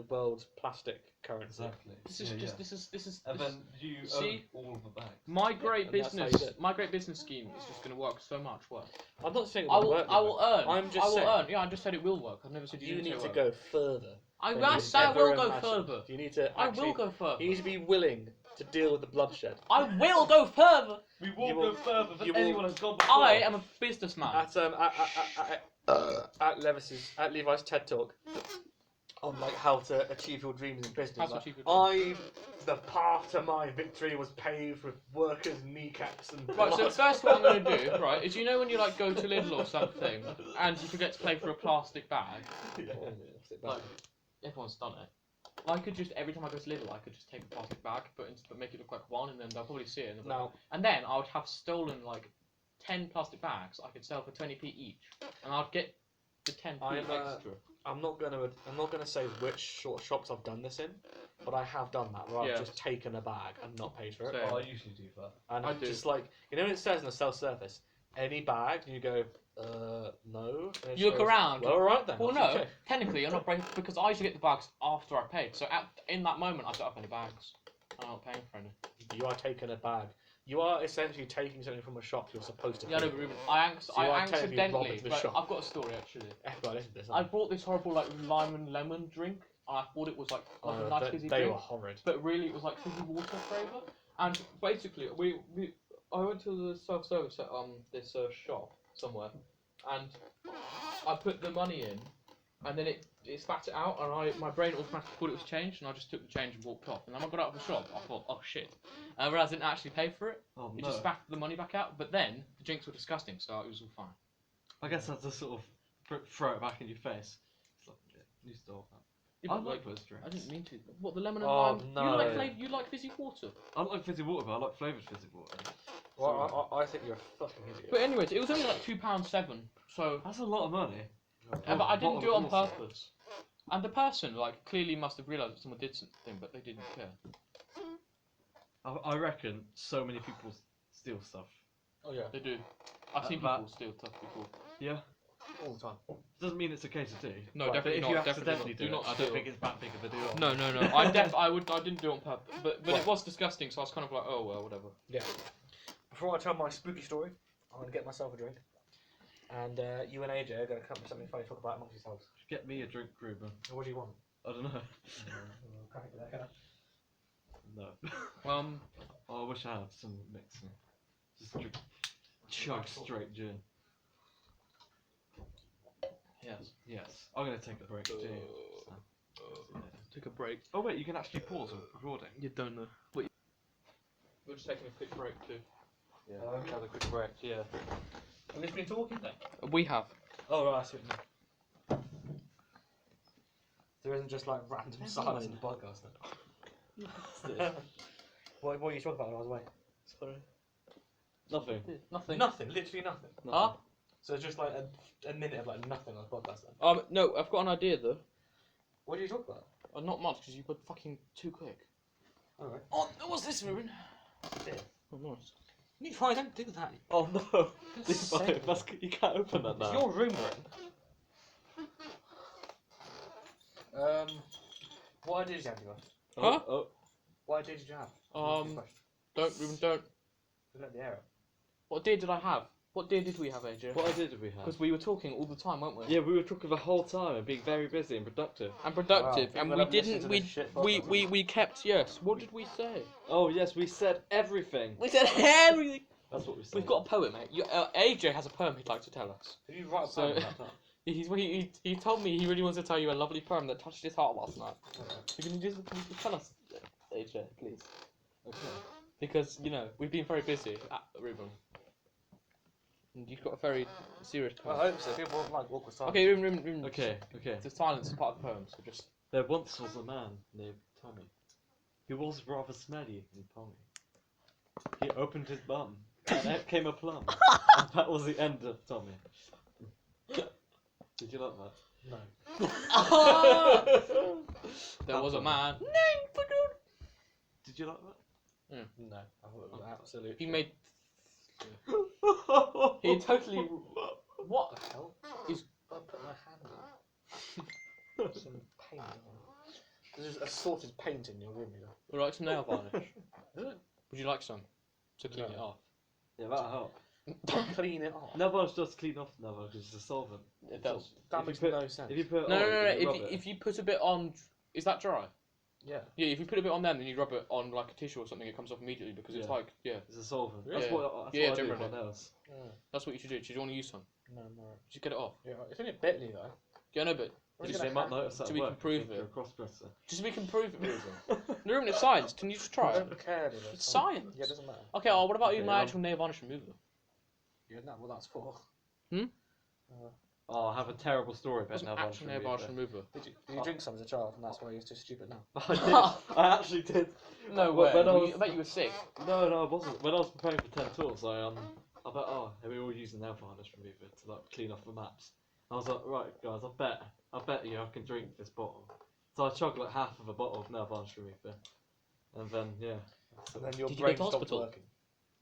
world's plastic currency. Exactly. This is Yeah, just. yeah. This is. And this- then you See? own all of the bags. My great and that's how you business. do it. My great business scheme is just going to work so much. Work. I'm not saying it I won't will. work. I will earn. I'm just I will saying. earn. Yeah, I just said it will work. I've never said You didn't need say to it go work. further. I than will you say I ever will go imagined. further. You need to. I Actually, will go further. You need to be willing to deal with the bloodshed. I will go further. We will You go will- further than you will- anyone has gone before. I am a businessman. At Levi's TED Talk on like how to achieve your dreams in business. How to Like, achieve your dreams. the path to my victory was paved with workers' kneecaps and Right, so blood. first what I'm going to do, right, is when you like go to Lidl or something and you forget to pay for a plastic bag, Oh, sit back. like, everyone's done it. I could just, every time I go to Lidl, I could just take a plastic bag, but make it look like one, and then they'll probably see it. Now, And then I would have stolen like 10 plastic bags I could sell for 20p each, and I'd get the 10p I'm, extra. I'm not gonna say which sort of shops I've done this in, but I have done that where Yeah. I've just taken a bag and not paid for it. Same. Oh, I usually do that. And I I'm do. just like, you know, it says in the self-service, any bag, and you go, no. And it You look goes, around. Well, alright then. Well, off no, you go." technically you're not breaking because I usually get the bags after I paid. So in that moment, I don't have any bags. I'm not paying for any. You are taking a bag. You are essentially taking something from a shop you're supposed to. Yeah, no, pay but for. Ruben, you are technically accidentally. robbing the But shop. I've got a story actually. Go on, listen to this. I bought this horrible like lime and lemon drink. And I thought it was like a nice fizzy they drink, were horrid. but really it was like fizzy water flavour. And basically, I went to the self-service at this shop somewhere, and I put the money in, and then it spat it out, and my brain automatically thought it was change, and I just took the change and walked off. And then when I got out of the shop, I thought, oh shit. And I realised I didn't actually pay for it. Oh It no. just spat the money back out. But then the drinks were disgusting, so it was all fine. I guess that's a sort of throw it back in your face. It's like, yeah, you stole that. Yeah, I but, like those drinks. I didn't mean to. What, the lemon and Oh, lime? no. You like fizzy water. I don't like fizzy water, but I like flavoured fizzy water. Well, I think you're a fucking idiot. But anyways, it was only like £2.7. So, That's a lot of money. but I didn't do it on Bottle of purpose. And the person like clearly must have realised that someone did something, but they didn't care. I reckon so many people steal stuff. Oh yeah, They do. I've seen But- people steal stuff before. Yeah. all the time. Doesn't mean it's a case of do. No, Right, definitely But if not. you Definitely accidentally not. do Do it, not I steal. don't think it's that big of a deal. No. I didn't do it on purpose. But it was disgusting. So I was kind of like, oh well, whatever. Yeah. Before I tell my spooky story, I'm gonna get myself a drink, and you and AJ are gonna come up with something funny to talk about amongst yourselves. Get me a drink, Ruben. What do you want? I don't know. No. Oh, I wish I had some mixing. Just drink, chug straight gin. Yes. Yes. I'm gonna take a break too. Took a break. Oh wait, you can actually pause a recording. You don't know. Wait. We're just taking a quick break too. Yeah. Have a quick break. Yeah. Have you been talking then? We have. Oh right, I see what you mean. There isn't just like random silence in the podcast then. What are you talking about when I was away? Sorry. Nothing. Nothing. Nothing, literally nothing. Huh? So it's just like a minute of like nothing on the podcast then. No, I've got an idea though. What did you talk about? Not much because you were fucking too quick. Alright. Oh, what's this, Ruben? Yeah. Oh, nice. Levi, don't do that. Oh no! Levi, You can't open that It's now. your room, Ren. What idea did you have, Levi? Huh? Oh, What idea did you have? Don't, Ruben, don't. Let the air out. What deer did I have? What deer did we have, AJ? what idea did we have? Because we were talking all the time, weren't we? Yeah, we were talking the whole time and being very busy and productive. And productive, Wow, and people we haven't listened didn't. to We this shit we, podcast. we we kept. Yes. What did we say? Oh yes, we said everything. We said everything. That's what we said. We've got a poem, mate. AJ has a poem he'd like to tell us. Did you write a So- poem about that? He told me he really wants to tell you a lovely poem that touched his heart last night. So can you just tell us, AJ, please? Okay. Because we've been very busy, Ruben. And you've got a very serious Well, poem. I hope so. People won't like awkward silence. Okay, Ruben. Okay. The silence is part of the poem, so just. There once was a man named Tommy. He was rather smelly and pommy. He opened his bum, and out came a plum. And that was the end of Tommy. Did you like that? No. There was a man. Did you like No. I thought it was absolute. He shit. made. that? He totally. What the hell? Is- I put my hand in some paint on. There's assorted paint in your room, you know. Would you like some nail varnish? Is it? Would you like some to clean No. it off? Yeah, that'll help. Clean it off. No one's just clean off now because it's a solvent. It does. That If makes you put- no sense. If you put No. oil, you rub If you put a bit on, is that dry? Yeah. Yeah. If you put a bit on then you rub it on like a tissue or something, it comes off immediately because it's Yeah. like it's a solvent. Yeah. That's what Yeah, I do with generally. my nails. That's what you should do. Do you want to use some? No. Just get it off. Yeah, it's only a bit new though. Yeah, no, but We're Just gonna they might have- notice that so we can work, prove think you're it. a cross-dresser. just so we can prove it, Ruben. Ruben, it's science. Can you just try I it? don't care, dude. It's science. Yeah, it doesn't matter. Okay. Oh, what about you? Okay, My actual nail varnish remover. Yeah, no, what that's for. Oh, I have a terrible story about What's an nail varnish actual nail varnish remover. remover? Did you drink some as a child and that's why you're too stupid now? I did. I actually did. No When way. I was- I bet you were sick. No, I wasn't. When I was preparing for 10 Tours, I thought, oh, we all use the nail varnish remover to like clean off the maps. I was like, right, guys, I bet you I can drink this bottle. So I chugged like half of a bottle of Nerve Archery Reaper. And then, yeah. And then your Did you go brain to stopped hospital? working.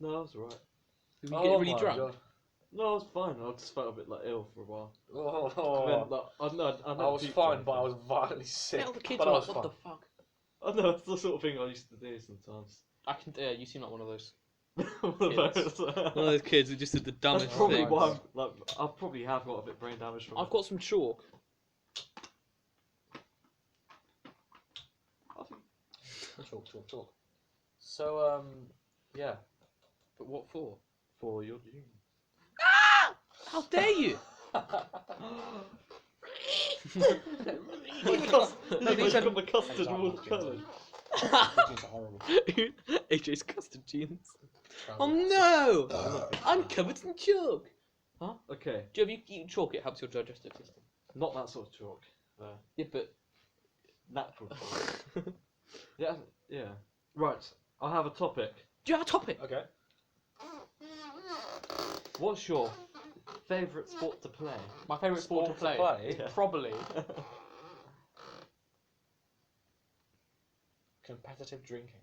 No, I was alright. Did you get really my drunk? God. No, I was fine. I just felt a bit like ill for a while. Oh, And then, like, I I was fine, but I was violently sick. Yeah, all the kids but were I like, was what the fine. fuck? I know, it's the sort of thing I used to do sometimes. Yeah, you seem like one of those. One of Kids. those. One of those kids who just did the dumbest That's probably thing. why I'm, like, I probably have got a bit brain damage from I've it. got some chalk. Talk. So, yeah. But what for? For your dream. How dare you? He's got the custard watermelon. These are horrible. AJ's custard jeans. Oh no! I'm covered in chalk. Okay, Do you have you eat chalk? It helps your digestive system. not that sort of chalk. Yeah, but Natural chalk. Yeah, yeah. Right, I have a topic. do you have a topic? Okay. What's your favourite sport to play? My favourite sport to play. Yeah. Probably. Competitive drinking.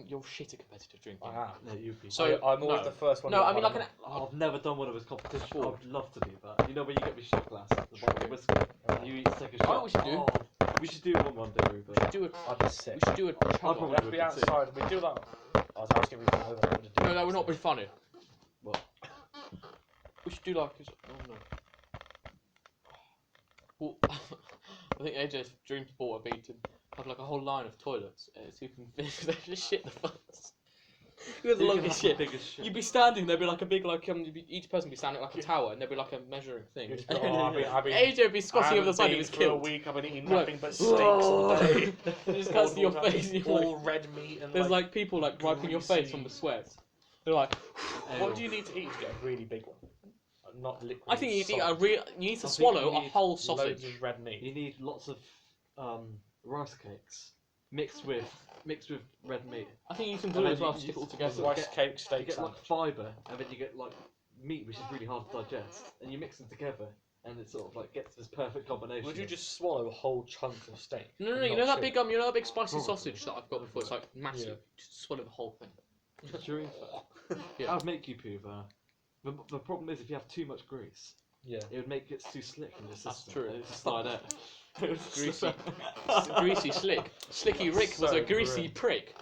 You're shit at competitive drinking. I am. No, you'd be. So- I'm always no. the first one. No, to I mean like find an. out. I've never done one of his competitions. I Sport. would love to do that. You know when you get me shot glass at the bottom of whiskey, and you take a I know shot. what we should do. Oh, we should do one day, Ruben. Do it. I'd be sick. We should do it. I'd probably We'd have to be would too. outside. We do that. I was asking if we come over there to do No, that would not be funny. What? We should do like. Oh no. Well, I think AJ's dream sport would be to have like a whole line of toilets, so you can finish they just shit the first. You have the You can longest have the shit. biggest shit. You'd be standing, there'd be like a big like each person would be standing like a tower, and there'd be like a measuring thing. You'd just be, oh, I've been, AJ would be squatting over the side of his for a kilt. week. I've been eating Right. nothing but steaks all day. It just cuts to your All face. And you're like, all red meat and there's like people like wiping your face greasy- from the sweat. They're like, What do you need to eat to get a really big one? Not liquid. I think you need to eat solid. you need to I think swallow you a need whole sausage. Loads of red meat. You need lots of rice cakes mixed with red meat. I think you can And glue it then as well you- to stick it all you- together. you- Rice cake You steak get like sandwich. fibre, and then you get like meat, which is really hard to digest, and you mix them together, and it sort of like gets this perfect combination. Would you of- just swallow a whole chunk of steak? No, and you not know that chew big it? you know that big spicy Probably. sausage that I've got before. It's like massive. Yeah. Just swallow the whole thing. During Yeah. that would make you poo there. The problem is if you have too much grease, Yeah. it would make it too slick in the system. That's true. And it would just slide out. It would just Greasy. slip Greasy slick. Slicky Rick was So a greasy grim. prick.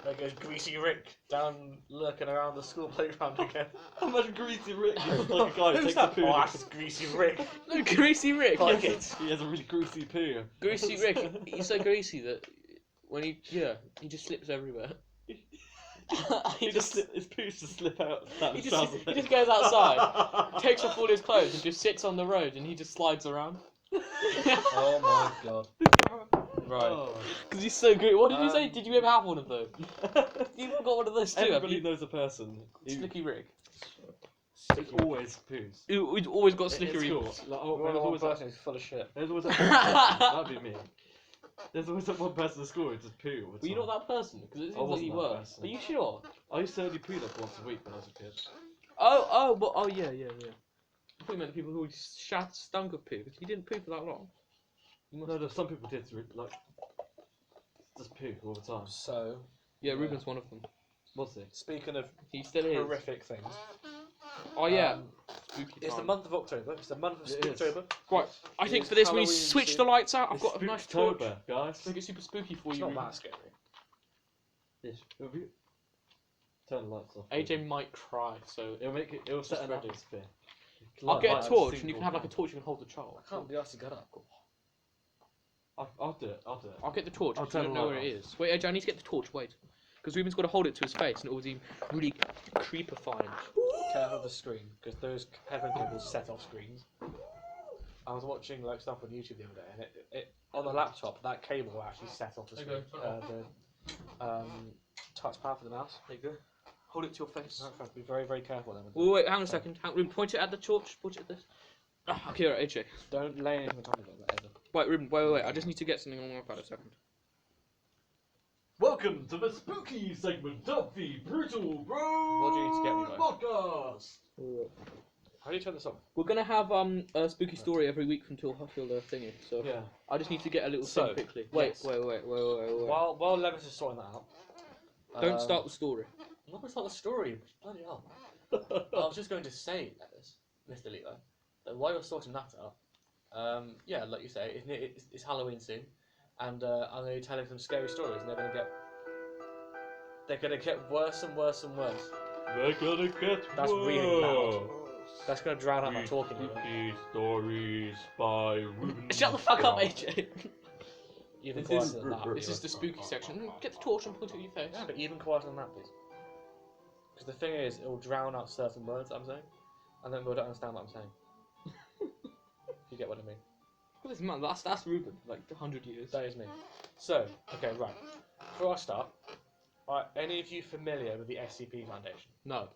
There goes Greasy Rick down lurking around the school playground again. How much greasy Rick? He's like a guy who Who's takes that? a poo. Oh, that's Greasy Rick. No, greasy Rick. Like he, it. has he has a really greasy poo. Greasy Rick. He's so greasy that when he just slips everywhere. He just his poos just slip out. He just goes outside, takes off all his clothes, and just sits on the road, and he just slides around. Oh my god. Right. Oh. Because he's so great. What did you say? Did you ever have one of those? You got one of those too, have Everybody you? knows a person who Slicky Rick. always poos. Who's always got It's slicky cool. Rick. Like, You're there's the one always that, person who's full of shit. there's always that that'd be me. There's always that one person in school who just poo. Were you not that person? Because it seems like wasn't you that were. person. Are you sure? I used to only poo like once a week when I was a kid. Oh, yeah. I thought you meant the people who stunk of poo, because you didn't poo for that long. No, some people did like just poo all the time. So, Yeah, Ruben's one of them. Was he? speaking of He still is. horrific things, Oh yeah. um, Spooky it's the time. month of October. It's the month of It is. Spooktober. Right, I think It's for this we Halloween switch soon. the lights out. I've It's got a nice torch. Spooktober, guys. Make it super spooky for It's you. not Ruben. that scary. Yes. Turn the lights off. AJ might cry, so It'll make it. It'll set an ready. atmosphere. I'll get Light a a torch, and you single can have like a candle. torch you can hold the child. I can't be asked to get up. I'll do it. I'll do it. I'll get the torch. I'll If you turn don't the know light where it off. is. Wait, AJ, I need to get the torch. Wait, because Ruben's got to hold it to his face, and it will seem really creepifying. Careful of the screen, because those headphone cables set off screens. I was watching like stuff on YouTube the other day, and it on the laptop that cable actually set off the There screen. you go, The touchpad for the mouse. There you go. Hold it to your face. So have to be very, very careful then. Wait, hang on a second. Ruben, point it at the torch. Point it at this. Okay, right, AJ. Don't lay anything on top of it, whatever. Wait, Ruben, wait. I just need to get something on my iPad a second. Welcome to the spooky segment of the Brutal Bros What do you need to get me, mate? podcast. How do you turn this on? We're gonna have a spooky story every week until the thingy. So Yeah. I just need to get a little So, thing quickly. Wait. yes. Wait. While Levis is sorting that out. Don't start the story. I'm not going to start the story. Bloody hell. I was just going to say, Levis, Mr. Levi, that while you're sorting that out, yeah, like you say, it's Halloween soon, and I'm going to be telling some scary stories, and they're going to get worse and worse and worse. They're gonna get That's really loud. That's going to drown out my talking. Spooky stories by Ruben. Shut the fuck up, AJ. Even This quieter is- than that. This is the spooky section. Get the torch and put it in your face. Yeah, but even quieter than that, please. Because the thing is, it will drown out certain words I'm saying, and then people don't understand what I'm saying. If you get what I mean. Look at this man. That's Ruben. Like 100 years. That is me. So, okay, right. For our start, are any of you familiar with the SCP Foundation? No.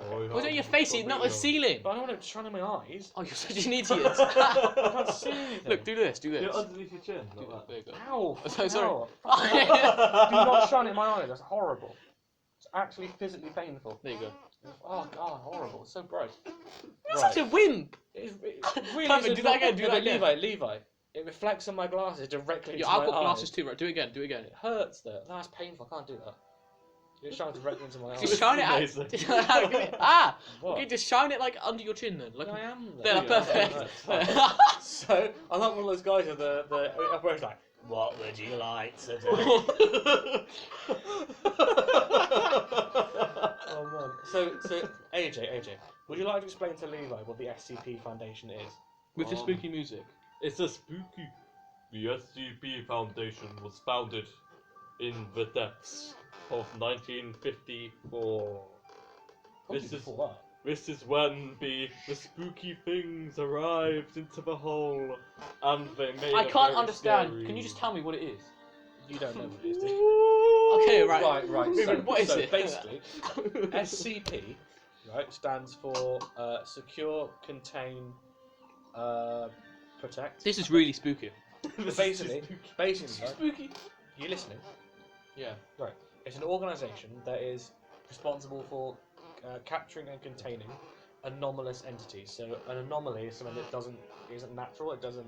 Okay. Was it your face? It's not the ceiling. But I don't want to shine in my eyes. Oh, you're such an idiot. I can't see anything. Look, do this. Do this. You're underneath your chin. Do Like that. There you go. Ow! So sorry. Ow. Do not shine in my eyes. That's horrible. It's actually physically painful. There you go. Oh god, horrible. It's so gross. You're such a wimp. It really Perfect, is do that again, do no, that but again. Levi. It reflects on my glasses directly Yeah, into I've my got eyes. glasses too, right? Do it again. Do it again. It hurts though. That's painful. I can't do that. You're shining directly into my eyes. Just shine it amazing. out. What? Okay, just shine it like under your chin then. Like, I am there, though. perfect. So I'm not one of those guys with the where it's like, what would you like to do? Oh man. So AJ, would you like to explain to Levi what the SCP Foundation is? With the spooky music. It's a spooky. The SCP Foundation was founded in the depths of 1954. This is when the spooky things arrived into the hole, and they made I it can't very understand. scary. Can you just tell me what it is? You don't know what it is, do you? Okay, right. Right. Ruben, what is so it? basically, SCP, right, stands for Secure, Contain, Protect. This is really spooky. Basically, right, Spooky. you listening? Yeah. Right. It's an organisation that is responsible for capturing and containing anomalous entities. So an anomaly is something that isn't natural. It doesn't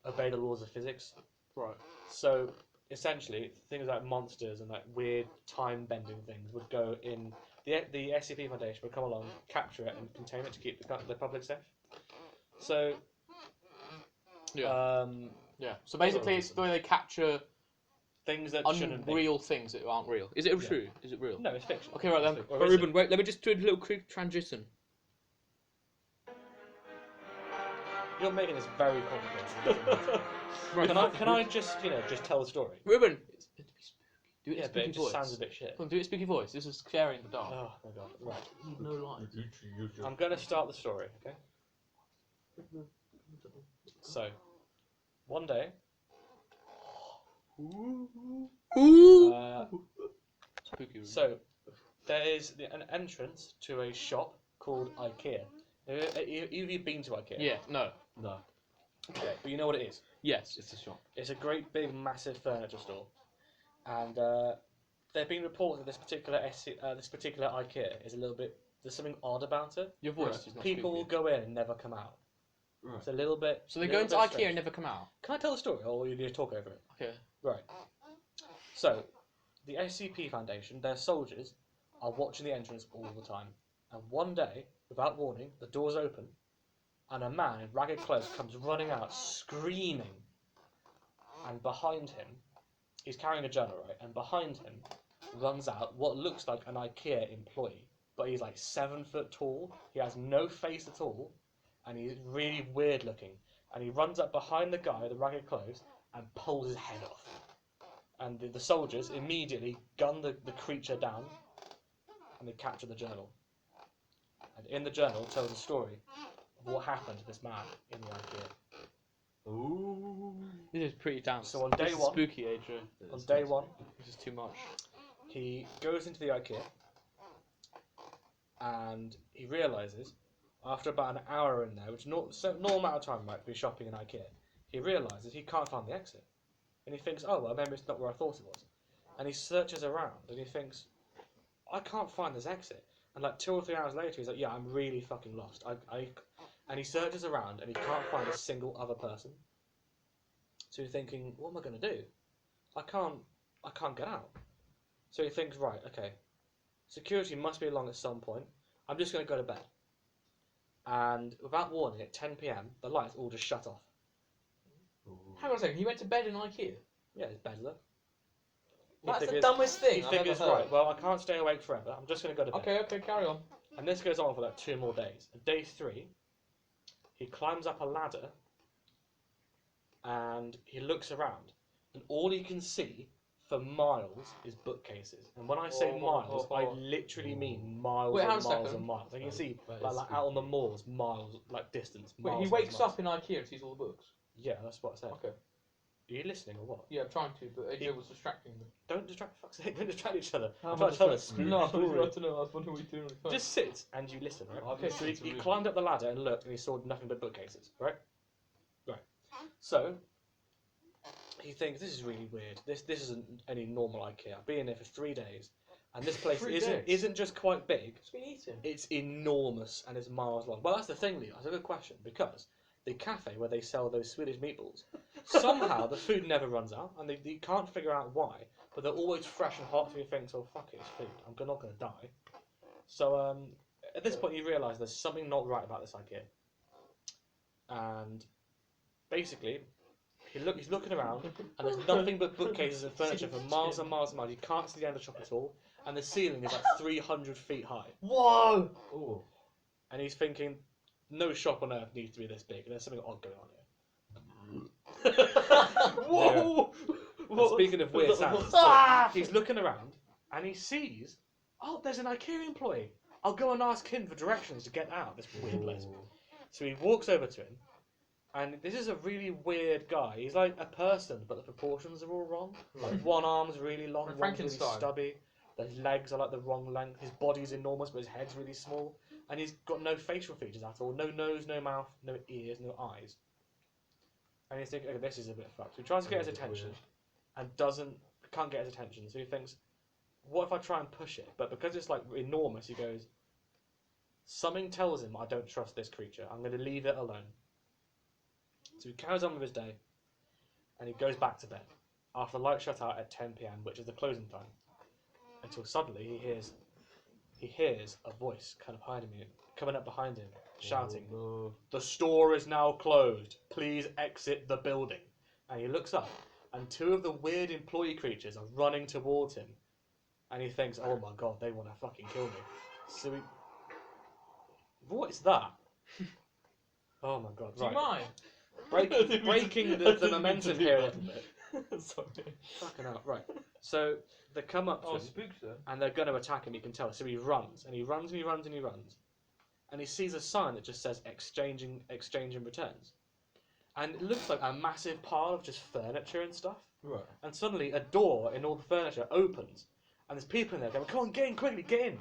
obey the laws of physics. Right. So essentially, things like monsters and like weird time-bending things would go in. The SCP Foundation would come along, capture it, and contain it to keep the public safe. So. Yeah. Yeah. So basically, it's the way they capture Things that shouldn't be. unreal things that aren't real. Is it Yeah. true? Is it real? No, it's fiction. Okay, right then. It's fiction. But Ruben, wait. Let me just do a little quick transition. You're making this very complicated. Right. Can I just just tell the story? Ruben, it's meant to be spooky. Do it in Yeah, a but spooky it just voice. sounds a bit shit. Come on, do it in spooky voice. This is scary in the dark. Oh my god. Right. No light. I'm gonna start the story, okay? So, one day, Spooky. Ruben. so there is an entrance to a shop called IKEA. Have you been to IKEA? Yeah. No. No. Okay, but you know what it is. Yes. It's a shop. It's a great big massive furniture store, and there have been reports that this particular IKEA is a little bit. There's something odd about it. Your voice Right. is not People will spooky. go in and never come out. Right. It's a little bit. So they go into little IKEA bit strange. and never come out. Can I tell the story, or will you just talk over it? Okay. Right. So, the SCP Foundation, their soldiers, are watching the entrance all the time. And one day, without warning, the doors open, and a man in ragged clothes comes running out, screaming. And behind him, he's carrying a journal, right? And behind him runs out what looks like an IKEA employee, but he's like 7 foot tall. He has no face at all, and he's really weird looking. And he runs up behind the guy with the ragged clothes and pulls his head off. And the soldiers immediately gun the creature down, and they capture the journal. And in the journal tells a story of what happened to this man in the IKEA. Ooh. This is pretty damn. So on this day is one- spooky, AJ. On day one, This is too much. he goes into the IKEA, and he realizes, after about an hour in there, which is normal amount of time might be shopping in IKEA, he realizes he can't find the exit. And he thinks, oh, well, maybe it's not where I thought it was. And he searches around, and he thinks, I can't find this exit. And like 2 or 3 hours later, he's like, "Yeah, I'm really fucking lost. And he searches around and he can't find a single other person. So he's thinking, what am I going to do? I can't get out. So he thinks, right, okay, security must be along at some point. I'm just going to go to bed. And without warning, at 10 p.m, the lights all just shut off. Hang on a second. He went to bed in IKEA. Yeah, his bed's there. He That's the figures- dumbest thing He I've ever figures, heard. right, well, I can't stay awake forever. I'm just going to go to bed. Okay, carry on. And this goes on for like 2 more days. And day 3, he climbs up a ladder and he looks around. And all he can see for miles is bookcases. And when I say miles, I literally mean miles Wait, and hang on a miles second. and miles. Like you can see, That like, is out on the moors, miles, like distance. Wait, Miles he and wakes miles. up in IKEA and sees all the books. Yeah, that's what I said. Okay. Are you listening or what? Yeah, I'm trying to, but AJ He- was distracting me. Don't distract, for fuck's sake, don't distract each other. How I'm am I trying to tell a distracting? spooky No, I story. wanted to know. I was wondering what you're doing on the phone. Just sit and you listen, right? Okay, So it's he really- climbed up the ladder and looked and he saw nothing but bookcases, right? Right. So he thinks, this is really weird. This isn't any normal IKEA. I've been here for 3 days and this place 3 isn't days? just quite big, It's been eaten. it's enormous and it's miles long. Well, that's the thing, Leo. That's a good question because the cafe where they sell those Swedish meatballs, somehow the food never runs out and they can't figure out why, but they're always fresh and hot, so you think, oh, fuck it, it's food. I'm not going to die. So at this point, you realise there's something not right about this IKEA. And basically, he's looking around, and there's nothing but bookcases and furniture for miles and miles and miles. You can't see the end of the shop at all, and the ceiling is like 300 feet high. Whoa! Oh. And he's thinking, no shop on earth needs to be this big. There's something odd going on here. Whoa! And speaking of weird sounds, Ah! he's looking around, and he sees, oh, there's an IKEA employee. I'll go and ask him for directions to get out of this weird place. So he walks over to him, and this is a really weird guy. He's like a person, but the proportions are all wrong. Like one arm's really long, Like one's really Frankenstein. stubby. His legs are like the wrong length. His body's enormous, but his head's really small. And he's got no facial features at all. No nose, no mouth, no ears, no eyes. And he's thinking, okay, this is a bit fucked. So he tries to get his attention, and can't get his attention. So he thinks, what if I try and push it? But because it's like enormous, he goes, something tells him I don't trust this creature. I'm going to leave it alone. So he carries on with his day, and he goes back to bed after the light shut out at 10 p.m, which is the closing time. Until suddenly he hears a voice kind of coming up behind him, shouting, Oh, "The store is now closed. Please exit the building." And he looks up, and 2 of the weird employee creatures are running towards him. And he thinks, oh my god, they want to fucking kill me. So he... What is that? Oh my god, Do you right. mind? Breaking the momentum here a little bit. Sorry. Fucking hell, right. So they come up to Oh, him, spooked then. and they're going to attack him, you can tell. So he runs, and he runs, and he runs, and he runs. And he sees a sign that just says exchange and returns. And it looks like a massive pile of just furniture and stuff. Right. And suddenly a door in all the furniture opens. And there's people in there going, come on, get in quickly, get in.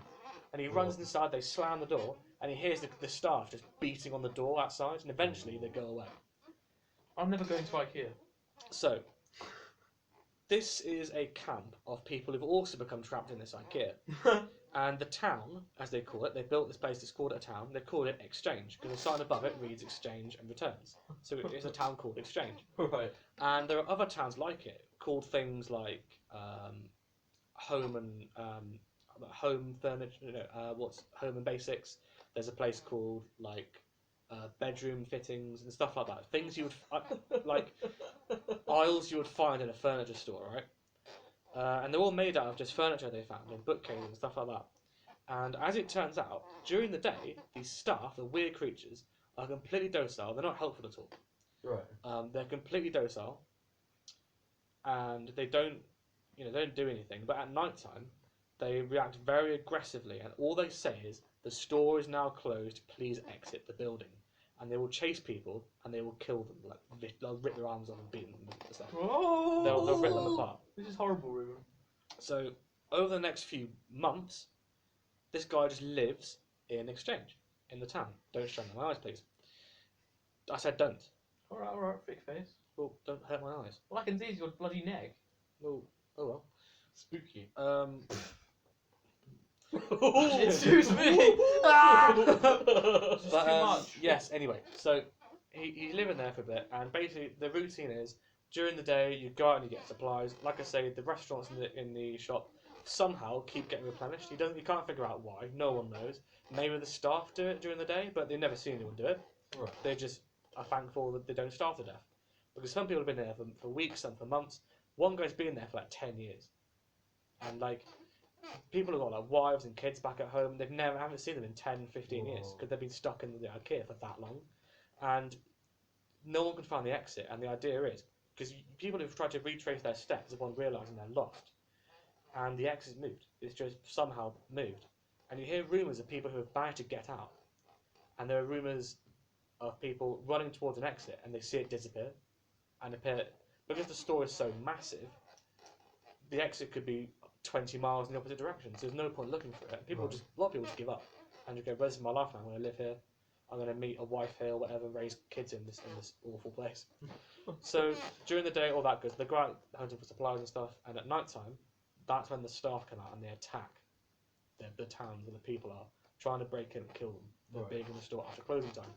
And he runs inside, they slam the door, and he hears the staff just beating on the door outside, and eventually they go away. I'm never going to IKEA. So, this is a camp of people who've also become trapped in this IKEA. And the town, as they call it, they built this place, it's called a town, they called it Exchange, because the sign above it reads Exchange and Returns. So it's a town called Exchange. Right. And there are other towns like it, called things like Home and Home Furniture, what's Home and Basics. There's a place called like bedroom fittings and stuff like that. Things you would like aisles you would find in a furniture store, right? And they're all made out of just furniture they found and bookcases and stuff like that. And as it turns out, during the day, these staff, the weird creatures, are completely docile. They're not helpful at all. Right. They're completely docile, and they don't do anything. But at night time, they react very aggressively, and all they say is, "The store is now closed. Please exit the building." And they will chase people, and they will kill them. Like they'll rip their arms off and beat them and stuff. Oh! They'll rip them apart. This is horrible, Ruben. So over the next few months, this guy just lives in Exchange in the town. Don't strain my eyes, please. I said don't. Alright, fake face. Well, don't hurt my eyes. All I can see is your bloody neck. Well, oh well. spooky. Excuse me. Ah! This is But, too much. yes, anyway, so he's living there for a bit, and basically the routine is during the day you go out and you get supplies. Like I say, the restaurants in the shop somehow keep getting replenished. You can't figure out why. No one knows. Maybe the staff do it during the day, but they've never seen anyone do it. Right. They just are thankful that they don't starve to death, because some people have been there for weeks, some for months. One guy's been there for like 10 years, and like people have got like wives and kids back at home. They haven't seen them in 10, 15 years Whoa. because they've been stuck in the IKEA for that long, and no one can find the exit. And the idea is because people who've tried to retrace their steps upon realizing they're lost, and the exit's moved. It's just somehow moved, and you hear rumors of people who have managed to get out, and there are rumors of people running towards an exit and they see it disappear, and appear because the store is so massive. The exit could be 20 miles in the opposite direction, so there's no point looking for it. A lot of people just give up and just go, "This is my life now. I'm going to live here. I'm going to meet a wife here, whatever, raise kids in this awful place." So during the day, all that goes. They go out hunting for supplies and stuff, and at night time, that's when the staff come out and they attack the towns where the people are, trying to break in and kill them. They're Right. big in the store after closing time.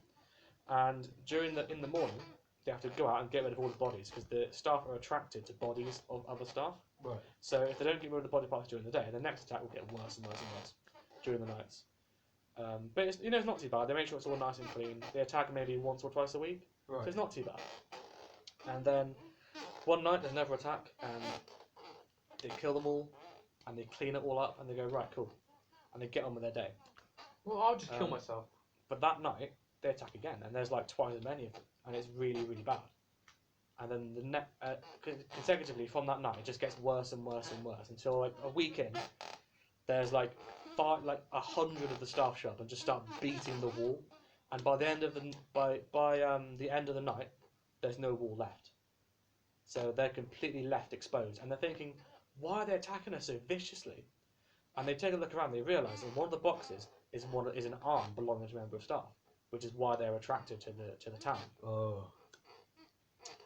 And in the morning, they have to go out and get rid of all the bodies because the staff are attracted to bodies of other staff. Right. So if they don't get rid of the body parts during the day, the next attack will get worse and worse and worse during the nights. But it's not too bad. They make sure it's all nice and clean. They attack maybe once or twice a week, so Right. it's not too bad. And then one night there's another attack, and they kill them all, and they clean it all up, and they go, right, cool, and they get on with their day. Well, I'll just kill Um, myself. But that night they attack again, and there's like twice as many of them, and it's really, really bad. And then consecutively from that night, it just gets worse and worse and worse until like a week in, there's like 100 of the staff show up and just start beating the wall. And by the end of the end of the night, there's no wall left. So they're completely left exposed, and they're thinking, why are they attacking us so viciously? And they take a look around, they realise that one of the boxes is an arm belonging to a member of staff, which is why they're attracted to the town. Oh.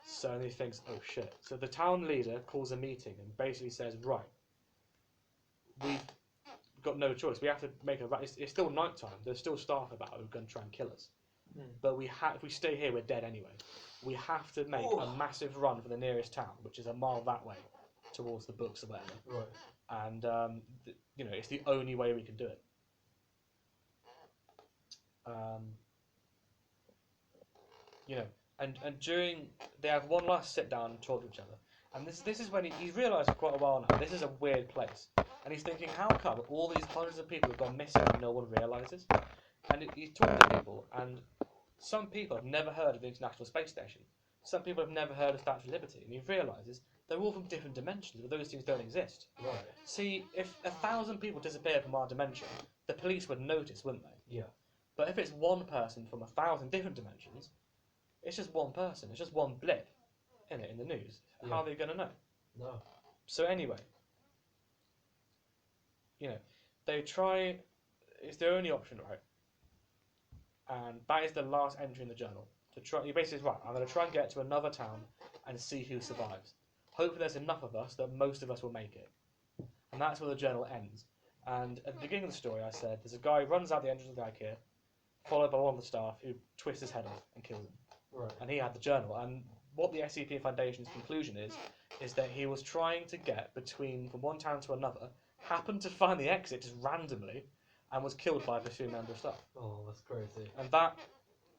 So he thinks, oh shit. So the town leader calls a meeting and basically says, right, we've got no choice. We have to make it's still night time. There's still staff about who are going to try and kill us. But if we stay here, we're dead anyway. We have to make a massive run for the nearest town, which is a mile that way, towards the books or whatever. Right. And it's the only way we can do it. And during they have one last sit down and talk to each other. And this is when he's realised for quite a while now, this is a weird place. And he's thinking, how come all these hundreds of people have gone missing and no one realises? And he's talking to people, and some people have never heard of the International Space Station. Some people have never heard of Statue of Liberty. And he realises they're all from different dimensions, but those things don't exist. Right. See, if 1,000 people disappeared from our dimension, the police would notice, wouldn't they? Yeah. But if it's one person from 1,000 different dimensions, it's just one person. It's just one blip in the news. How are they going to know? No. So anyway, they try. It's their only option, right? And that is the last entry in the journal. He basically says, right, I'm going to try and get to another town and see who survives. Hopefully, there's enough of us that most of us will make it. And that's where the journal ends. And at the beginning of the story, I said there's a guy who runs out the entrance of the IKEA, followed by one of the staff who twists his head off and kills him. Right. And he had the journal. And what the SCP Foundation's conclusion is that he was trying to get from one town to another, happened to find the exit just randomly, and was killed by a pursuing member of staff. Oh, that's crazy. And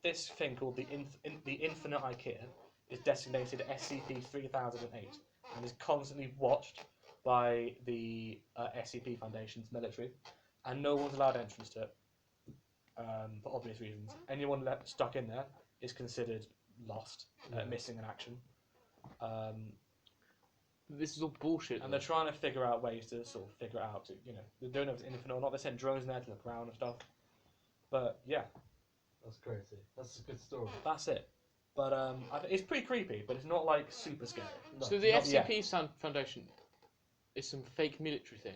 this thing called the Infinite IKEA is designated SCP-3008 and is constantly watched by the SCP Foundation's military, and no one's allowed entrance to it for obvious reasons. Anyone stuck in there is considered lost, missing in action. This is all bullshit. And they're trying to figure out ways to sort of figure it out. They don't know if it's infinite or not. They send drones in there to look around and stuff. But yeah, That's crazy. That's a good story. that's it. But it's pretty creepy, but it's not like super scary. No, So the not yet. SCP Foundation is some fake military thing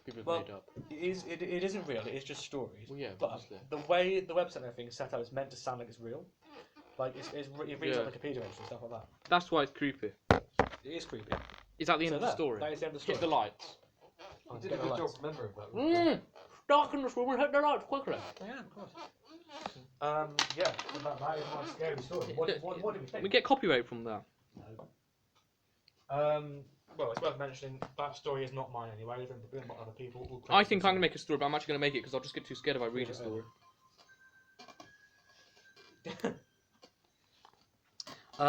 people have Well, made up. It isn't real. It is just stories. Well, yeah, But obviously. the way the website and everything is set up is meant to sound like it's real. Like it reads Yeah. like Wikipedia entries and stuff like that. That's why it's creepy. It is creepy. Is that the end So of the there, story? That is the end of the Hit story. the lights. You did a Get good the job lights. remembering that. darken this room and hit the lights quickly. Yeah, of course. Yeah, that is my scary story. What do we think? We get copyright from that. Well, it's worth mentioning that story is not mine anyway. It's written by other people. All I think I'm credits gonna make a story, but I'm actually gonna make it because I'll just get too scared if I read a story.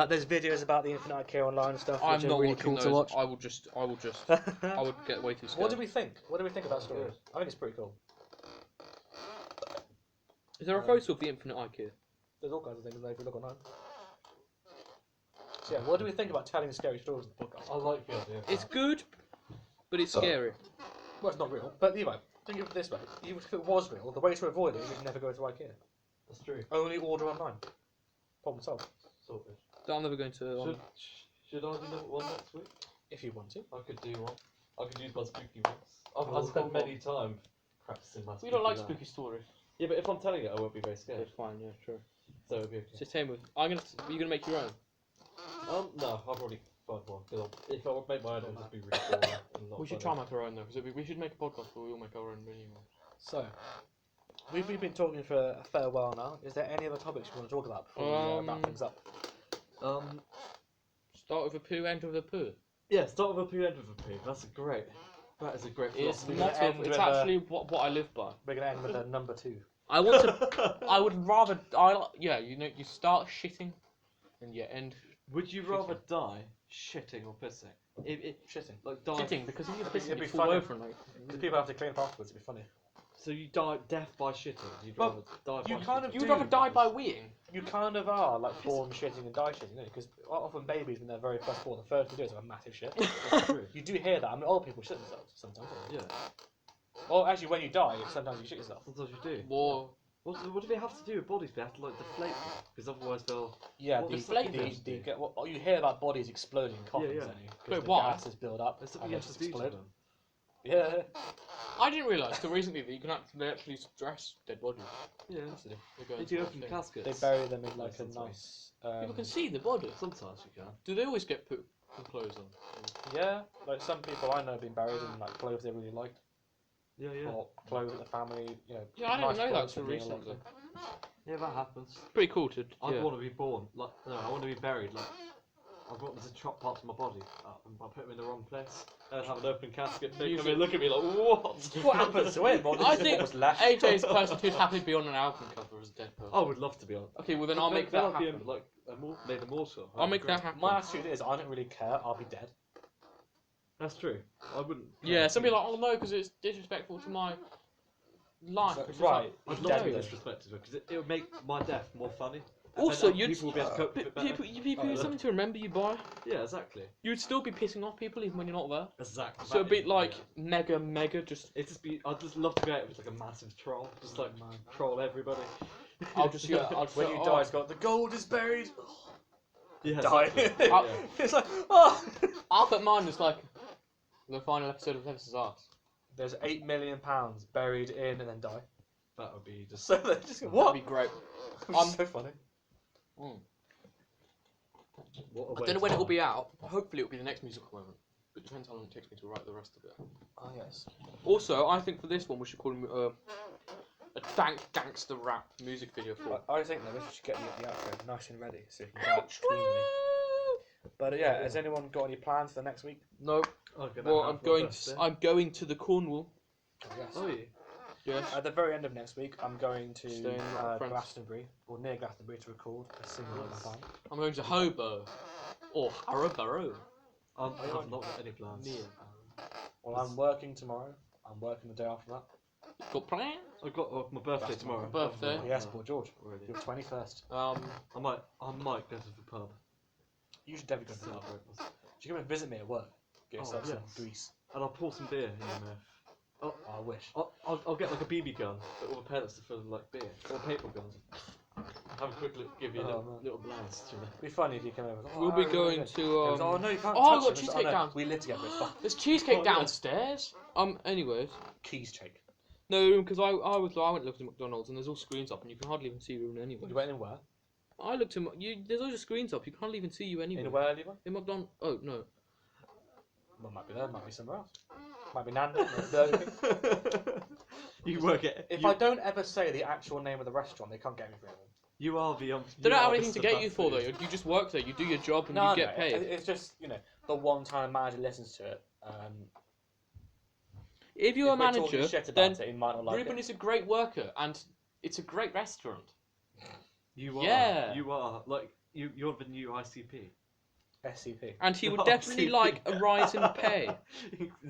There's videos about the Infinite IKEA online and stuff. I'm which are not really watching cool those. to watch. I would get way too scared. What do we think? What do we think of that story? I think it's pretty cool. Is there a photo of the Infinite IKEA? There's all kinds of things there if you look online. So yeah, what do we think about telling scary stories in the podcast? I like the idea. Of It's that. good, but it's scary. Well, it's not real. But anyway, think of it this way: even if it was real, the way to avoid it is you'd never go to IKEA. That's true. Only order online. Problem solved. Sorted. So I'm never going to. Should I do one next week? If you want to. I could do one. I could use my spooky ones. I've spent many time practicing my. We don't like ones. spooky stories. Yeah, but if I'm telling it, I won't be very scared. It's fine, yeah, true. So it'll be okay. It's the same with. Are you gonna make your own? No, I've already found one. If I would make my own, it'll just be really boring. And not We should funny. try make our own though, because we should make a podcast where we all make our own anyway. So, we've been talking for a fair while now. Is there any other topics you want to talk about before we wrap things up? Start with a poo, end with a poo. Yeah, start with a poo, end with a poo. That's a great. That is a great It's philosophy. gonna not. end It's with actually what I live by. We're going to end with a number 2. I want to. I would rather. You start shitting, and you end Would you rather die shitting or pissing? Shitting. Like die. shitting because if you're It'd pissing, be you fall funny. over and like. Because people have to clean up afterwards, it'd be funny. So you die death by shitting. You'd Well, rather die you by kind of shitting. You'd do rather die by because- weeing. You kind of are like born shitting and die shitting, because often babies, when they're very first born, the first thing they do is have a massive shit. That's true. You do hear that. I mean, old people shit themselves sometimes. Yeah. Or actually, when you die, sometimes you shit yourself. Sometimes you do. Or What do they have to do with bodies? They have to like deflate them because otherwise they'll. Yeah, What the, does the, that the, mean? you hear about bodies exploding in coffins, yeah. don't you? Wait, Because the why? gases build up There's and something they you have just to do to explode. them. Yeah. I didn't realise till recently that you can actually dress dead bodies. Yeah. They go They into do a open thing. caskets. They bury them in like a Sometimes. nice. People can see the body. Sometimes you can. Do they always get put clothes on? Yeah, like some people I know have been buried in like clothes they really liked, Yeah, yeah. or clothes that the family, you know. Yeah, I didn't nice know that clothes till for being recently. elected. Yeah, that happens. Pretty cool to. I Yeah. want to be born. Like, no, I want to be buried. Like, I want them to chop parts of my body up and I put them in the wrong place. And have an open casket. They come in, look at me like, what? What happens to it? I think was left. AJ's the person who's happy to be on an album cover as a dead person. I would love to be on. Okay, well then I'll make Then that I'll be happen. like made immortal. I'll make that happen. My attitude is I don't really care. I'll be dead. That's true. I wouldn't. Yeah, some people are like, oh no, because it's disrespectful to my life. So- It's just right. like, I'd Dead love to be then. disrespected because it would make my death more funny. And Also, then you'd- people will be able to cope with it better. people have something to remember you by. Yeah, exactly. You'd still be pissing off people even when you're not there. Exactly. So it'd be like mega, just. It'd just be. I'd just love to go out with like a massive troll, just like troll everybody. I'll just When you die, it's got the gold is buried. Yeah, Die. exactly. I'll- Yeah. It's like oh. I'll put mine as like the final episode of Nemesis Arts. There's £8 million buried in and then die. That would be just. So they just That'd what? be great. It's so funny. What a I way don't know to when it will die. be out. Hopefully it'll be the next musical moment. But it depends how long it takes me to write the rest of it. Oh yes. Also, I think for this one we should call him a dank gangster rap music video for. I think that we should get the outro nice and ready so you can go out cleanly. But yeah, has anyone got any plans for the next week? No. Oh, good, Well, I I'm have going. my birthday. I'm going to the Cornwall. Yes. Oh, yeah. Yes. At the very end of next week, I'm going to Staying with friends. Glastonbury, or near Glastonbury, to record a single with my band. I'm going to Hobo or Harrowborough. I have not got any plans. Well, I'm working tomorrow. I'm working the day after that. Got plans? I've got my birthday That's my tomorrow. birthday. Yes, Paul George. Already. Your 21st. I might go to the pub. You should definitely go to the pub. Celebrate. You come and visit me at work. Get Oh, yourself some yes. grease. And I'll pour some beer in your mouth. Oh, I wish. I'll get like a BB gun, but with pellets to fill like beer or paper guns. Have a quick look, give you a Oh, man. little blast. You know. It'd be funny if you came over. We'll be going Goes, to. oh no, you can't Oh, I've touch got it. It's- cheesecake no, down. We live together. It's fine. There's cheesecake Oh, yeah. downstairs. Anyways. Keys shake. No, because I went looking at McDonald's and there's all screens up and you can hardly even see you anyway. You went in where? I looked at there's all the screens up. You can hardly even see you anyway. In where, Levi? In McDonald's. Oh no. Well, might be there. Might be somewhere else. Might be Nanda. Burger King. You work at. If you, I don't ever say the actual name of the restaurant, they can't get me for anything. You are the. They don't have anything to get you for though. You just work there. You do your job and you get paid. It's just the one time a manager listens to it. If you're a if we're talking manager, shit then about it, he might not like Ruben it. is a great worker and it's a great restaurant. You are. Yeah. You are like you're the new ICP. SCP. And he would Oh, definitely CP. like a rise in pay.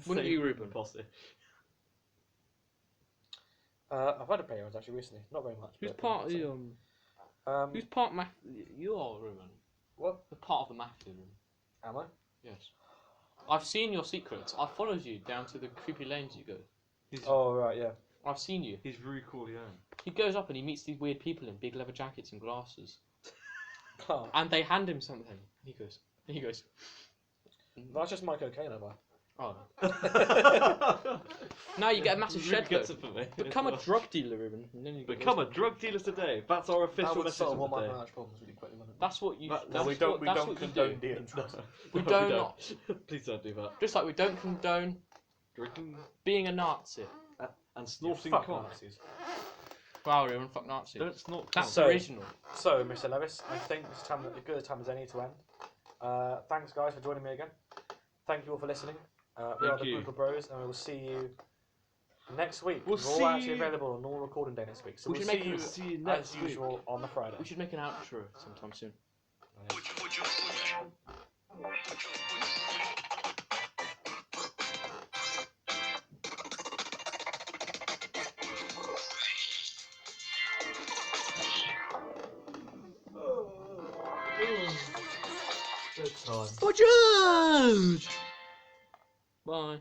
Wouldn't you, Same Ruben? Posse. I've had a pay rise actually recently. Not very much. Who's but, part of the Who's part math? You are Ruben. What? The part of the mafia room. Am I? Yes. I've seen your secrets. I followed you down to the creepy lanes you go. He's, Oh right, yeah. I've seen you. he's Rue Corleone. He goes up and he meets these weird people in big leather jackets and glasses, Oh, and they hand him something. He goes. that's just my cocaine, am I? Oh. Now you get a massive Rue shed gets load. it for me. Become a drug dealer, Ruben. And then you get Become a those- drug dealer today. That's our That official would message solve all of my the day. financial problems really quickly, wouldn't it? That's what you. That- That's we don't. what, We that's don't what you condone do. dealing drugs. We No, don't don't. Please don't do that. Just like we don't condone Drinking being a Nazi. and snorting Fuck cock. Nazis. Wow, Ruben, fuck Nazi. Don't snort That's cock. So- original. So, Mr. Levis, I think it's time, as good a time as any to end. Thanks, guys, for joining me again. Thank you all for listening. We are Thank the you. Brutal Bros, and we will see you next week. We'll We're all see actually you- available on normal recording day next week. So We we'll should make see you See you as next week. usual on the Friday. We should make an outro sometime soon. Good time. For George! Bye.